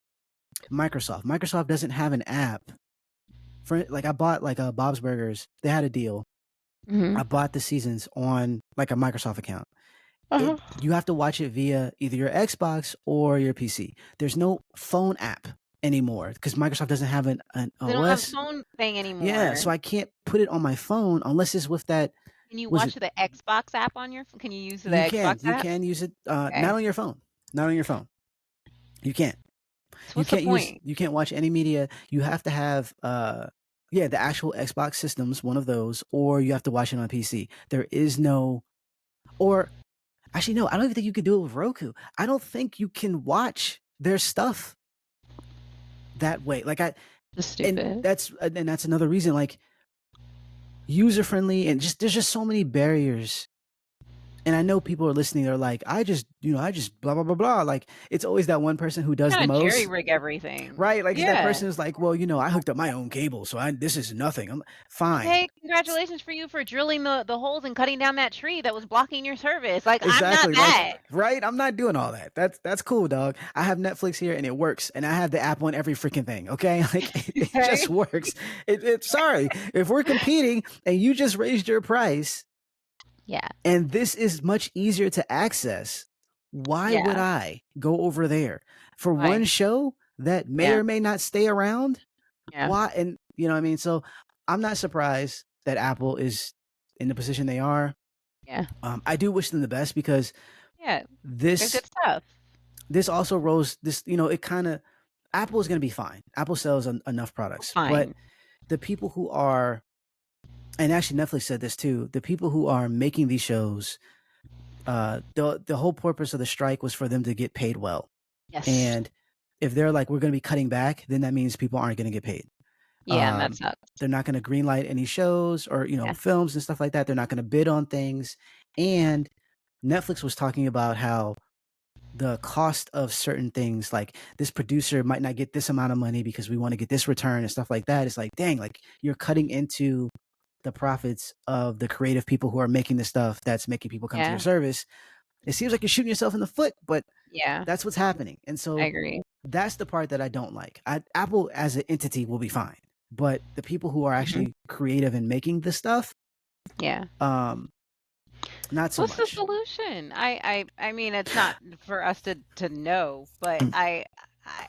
Speaker 1: Microsoft. Microsoft doesn't have an app for, like, I bought like Bob's Burgers. They had a deal.
Speaker 2: mhm.
Speaker 1: I bought the seasons on like a Microsoft account.
Speaker 2: Uh-huh.
Speaker 1: You have to watch it via either your Xbox or your PC. There's no phone app anymore because Microsoft doesn't have an
Speaker 2: They don't have a
Speaker 1: OS.
Speaker 2: phone thing
Speaker 1: Yeah,
Speaker 2: anymore.
Speaker 1: so I can't put it on my phone unless it's with that.
Speaker 2: Can you
Speaker 1: Was it?
Speaker 2: watch the Xbox app on your can you use the
Speaker 1: You can
Speaker 2: Xbox
Speaker 1: you
Speaker 2: app?
Speaker 1: can use it,
Speaker 2: Okay.
Speaker 1: not on your phone. Not on your phone. You can't.
Speaker 2: So
Speaker 1: You
Speaker 2: what's the
Speaker 1: can't use.
Speaker 2: point?
Speaker 1: You can't watch any media. You have to have yeah, the actual Xbox systems, one of those, or you have to watch it on PC. There is no. Or actually, no, I don't even think you could do it with Roku. I don't think you can watch their stuff that way. Like,
Speaker 2: That's
Speaker 1: and
Speaker 2: stupid.
Speaker 1: that's another reason. Like, user friendly, and just there's just so many barriers. And I know people are listening. They're like, I just blah blah blah blah. Like, it's always that one person who does the
Speaker 2: Kinda jerry
Speaker 1: most,
Speaker 2: rig everything.
Speaker 1: right? Like, it's that
Speaker 2: Yeah.
Speaker 1: person who's like, well, I hooked up my own cable, so this is nothing. I'm fine.
Speaker 2: Okay, congratulations for you for drilling the holes and cutting down that tree that was blocking your service. Like, I'm not
Speaker 1: Exactly. Like,
Speaker 2: that.
Speaker 1: right? I'm not doing all that. That's cool, dog. I have Netflix here and it works. And I have the app on every freaking thing. Okay. Like, it
Speaker 2: Okay?
Speaker 1: just works. Sorry. If we're competing and you just raised your price
Speaker 2: Yeah.
Speaker 1: and this is much easier to access, why would
Speaker 2: Yeah.
Speaker 1: I go over there for one
Speaker 2: Why?
Speaker 1: show that may
Speaker 2: Yeah.
Speaker 1: or may not stay around?
Speaker 2: Yeah.
Speaker 1: Why? And you know what I mean? So I'm not surprised that Apple is in the position they are.
Speaker 2: Yeah.
Speaker 1: I do wish them the best because
Speaker 2: Yeah. They're
Speaker 1: this
Speaker 2: good stuff.
Speaker 1: this also rose this, it kind of, Apple is going to be fine. Apple sells enough products, but
Speaker 2: Fine.
Speaker 1: the people who are, and actually Netflix said this too, the people who are making these shows, the whole purpose of the strike was for them to get paid well.
Speaker 2: Yes.
Speaker 1: And if they're like, we're going to be cutting back, then that means people aren't going to get paid.
Speaker 2: Yeah, and that
Speaker 1: um
Speaker 2: sucks.
Speaker 1: they're not going to greenlight any shows or
Speaker 2: Yeah.
Speaker 1: films and stuff like that. They're not going to bid on things. And Netflix was talking about how the cost of certain things, like, this producer might not get this amount of money because we want to get this return and stuff like that. It's like, dang, like, you're cutting into the profits of the creative people who are making the stuff that's making people come to your
Speaker 2: Yeah.
Speaker 1: service. It seems like you're shooting yourself in the foot, but
Speaker 2: Yeah.
Speaker 1: that's what's happening. And
Speaker 2: I
Speaker 1: so
Speaker 2: agree.
Speaker 1: that's the part that I don't like. Apple as an entity will be fine, but the people who are
Speaker 2: Mhm.
Speaker 1: actually creative in making the stuff,
Speaker 2: Yeah.
Speaker 1: um, not so
Speaker 2: What's the
Speaker 1: much.
Speaker 2: solution? I mean, it's not for us to know, but I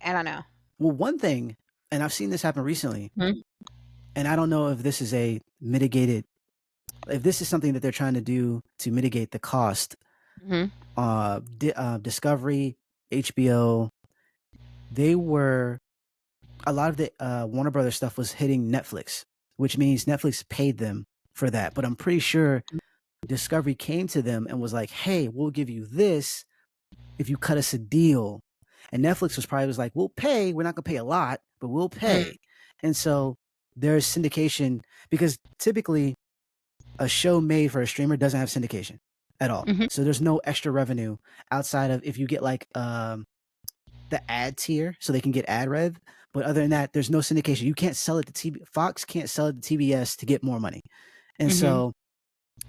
Speaker 2: don't know.
Speaker 1: Well, one thing, and I've seen this happen recently,
Speaker 2: Mhm.
Speaker 1: and I don't know if this is if this is something that they're trying to do to mitigate the cost.
Speaker 2: Mhm.
Speaker 1: Discovery, HBO, they were a lot of the Warner Brothers stuff was hitting Netflix. which means Netflix paid them for that. But I'm pretty sure Discovery came to them and was like, "Hey, we'll give you this if you cut us a deal." And Netflix was like, "We'll pay. We're not gonna pay a lot, but we'll
Speaker 2: Mm-hmm.
Speaker 1: pay." And so there's syndication because typically a show made for a streamer doesn't have syndication at all.
Speaker 2: Mm-hmm.
Speaker 1: So there's no extra revenue outside of if you get like the ad tier so they can get ad rev. But other than that, there's no syndication. You can't sell it to Fox can't sell it to TBS to get more money. And
Speaker 2: Mm-hmm.
Speaker 1: so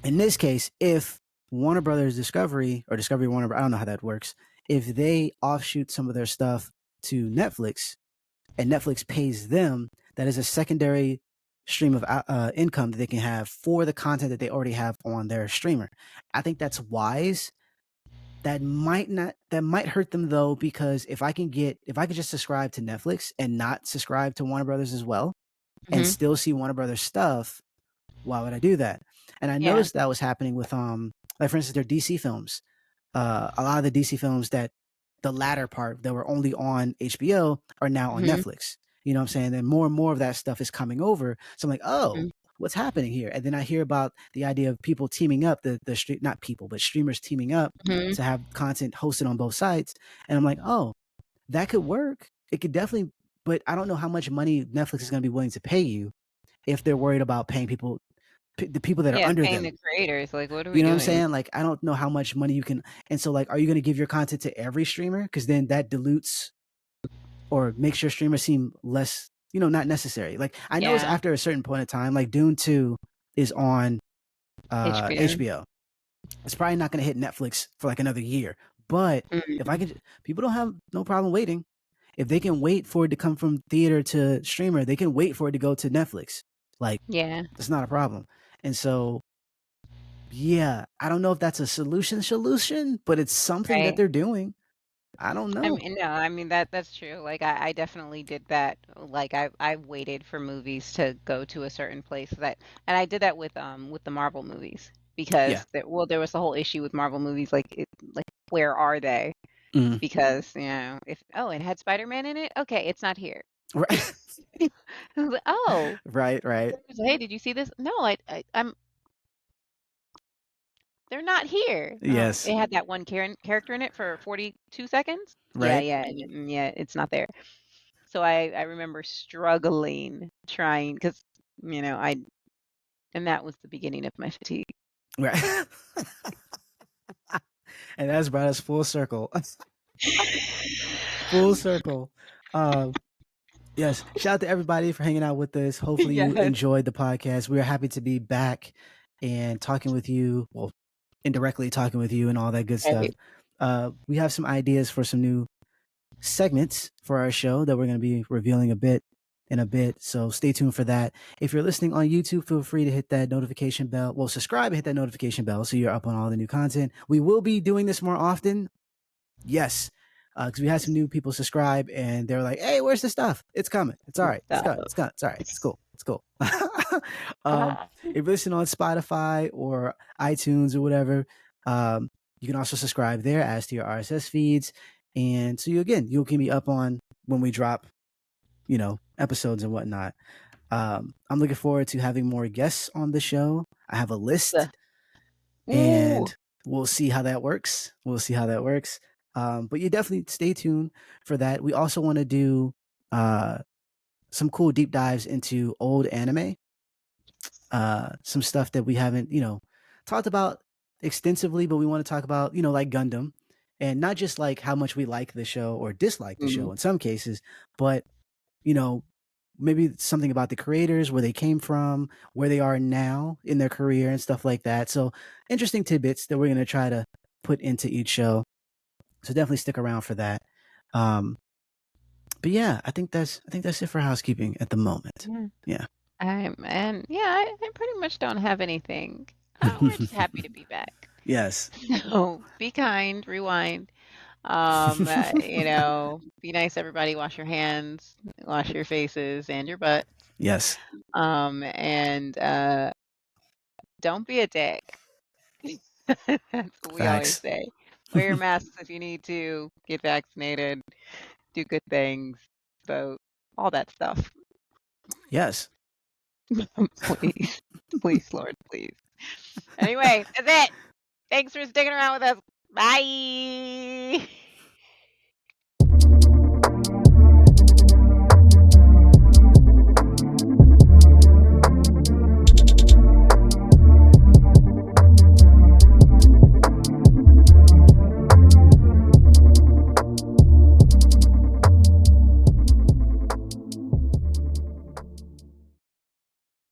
Speaker 1: in this case, if Warner Brothers Discovery or Discovery Warner, I don't know how that works, if they offshoot some of their stuff to Netflix and Netflix pays them, that is a secondary stream of income that they can have for the content that they already have on their streamer. I think that's wise. That might hurt them though, because if I can just subscribe to Netflix and not subscribe to Warner Brothers as well and
Speaker 2: Mm-hmm.
Speaker 1: still see Warner Brothers stuff, why would I do that? And I
Speaker 2: Yeah.
Speaker 1: noticed that was happening with like for instance their DC films. A lot of the DC films that the latter part that were only on HBO are now on
Speaker 2: Mm-hmm.
Speaker 1: Netflix. You know what I'm saying? And more of that stuff is coming over. So I'm like, oh,
Speaker 2: Mm-hmm.
Speaker 1: what's happening here? And then I hear about the idea of people teaming up, the street not people, but streamers teaming up
Speaker 2: Mm-hmm.
Speaker 1: to have content hosted on both sides. And I'm like, oh, that could work. It could definitely, but I don't know how much money Netflix is going to be willing to pay you if they're worried about paying people, the people that are
Speaker 2: Yeah,
Speaker 1: under
Speaker 2: paying
Speaker 1: them.
Speaker 2: the creators. Like, what are we
Speaker 1: You know what I'm
Speaker 2: doing?
Speaker 1: saying? Like, I don't know how much money you can. And so, like, are you going to give your content to every streamer? Because then that dilutes or makes your streamer seem less, not necessary. Like, I know it's
Speaker 2: Yeah,
Speaker 1: after a certain point of time. Like, Dune 2 is on
Speaker 2: HBO.
Speaker 1: HBO. It's probably not going to hit Netflix for like another year. But if I
Speaker 2: Mm-hmm.
Speaker 1: could, people don't have no problem waiting. If they can wait for it to come from theater to streamer, they can wait for it to go to Netflix. Like,
Speaker 2: Yeah,
Speaker 1: it's not a problem. And so, yeah, I don't know if that's a solution, but it's something that
Speaker 2: right.
Speaker 1: they're doing. I don't
Speaker 2: I
Speaker 1: know.
Speaker 2: mean, no, I mean that's true. Like I definitely did that. Like I waited for movies to go to a certain place and I did that with the Marvel movies
Speaker 1: Yeah.
Speaker 2: because there was the whole issue with Marvel movies like where are they?
Speaker 1: Mhm.
Speaker 2: Because, if it had Spider-Man in it, okay, it's not here.
Speaker 1: Right.
Speaker 2: I was like, oh,
Speaker 1: Right, right.
Speaker 2: hey, did you see this? No, I'm they're not here. Oh,
Speaker 1: Yes.
Speaker 2: it had that one character in it for 42 seconds. Yeah,
Speaker 1: Right.
Speaker 2: yeah, yeah, it's not there. So I remember struggling trying because I and that was the beginning of my fatigue.
Speaker 1: Right. And that's brought us full circle. Full circle. Um, yes. Shout out to everybody for hanging out with us. Hopefully you
Speaker 2: Yes.
Speaker 1: enjoyed the podcast. We are happy to be back and talking with you. Well, indirectly talking with you and all that good stuff.
Speaker 2: Right.
Speaker 1: We have some ideas for some new segments for our show that we're going to be revealing in a bit. So stay tuned for that. If you're listening on YouTube, feel free to hit that notification bell. Well, subscribe and hit that notification bell so you're up on all the new content. We will be doing this more often. Yes. Because we had some new people subscribe and they're like, hey, where's the stuff? It's coming. It's all right. It's
Speaker 2: Stuff.
Speaker 1: good. It's good. It's all right. It's cool. It's cool. If you're listening on Spotify or iTunes or whatever, you can also subscribe there as to your RSS feeds. And so you can be up on when we drop, episodes and whatnot. I'm looking forward to having more guests on the show. I have a list
Speaker 2: Ooh.
Speaker 1: and we'll see how that works. We'll see how that works. But you definitely stay tuned for that. We also want to do uh, some cool deep dives into old anime, some stuff that we haven't, talked about extensively, but we want to talk about, like Gundam, and not just like how much we like the show or dislike the
Speaker 2: Mhm.
Speaker 1: show in some cases, but you know, maybe something about the creators, where they came from, where they are now in their career and stuff like that. So interesting tidbits that we're going to try to put into each show. So definitely stick around for that. Um, but yeah, I think that's it for housekeeping at the moment.
Speaker 2: Yeah.
Speaker 1: Yeah.
Speaker 2: And yeah, I pretty much don't have anything. We're just happy to be back.
Speaker 1: Yes.
Speaker 2: So be kind, rewind. Be nice, everybody. Wash your hands, wash your faces and your butts.
Speaker 1: Yes.
Speaker 2: And don't be a dick. That's what we always
Speaker 1: Facts.
Speaker 2: say. Wear your masks if you need to. Get vaccinated. Do good things. Vote. All that stuff.
Speaker 1: Yes.
Speaker 2: Please. Please, Lord, please. Anyway, that's it. Thanks for sticking around with us. Bye.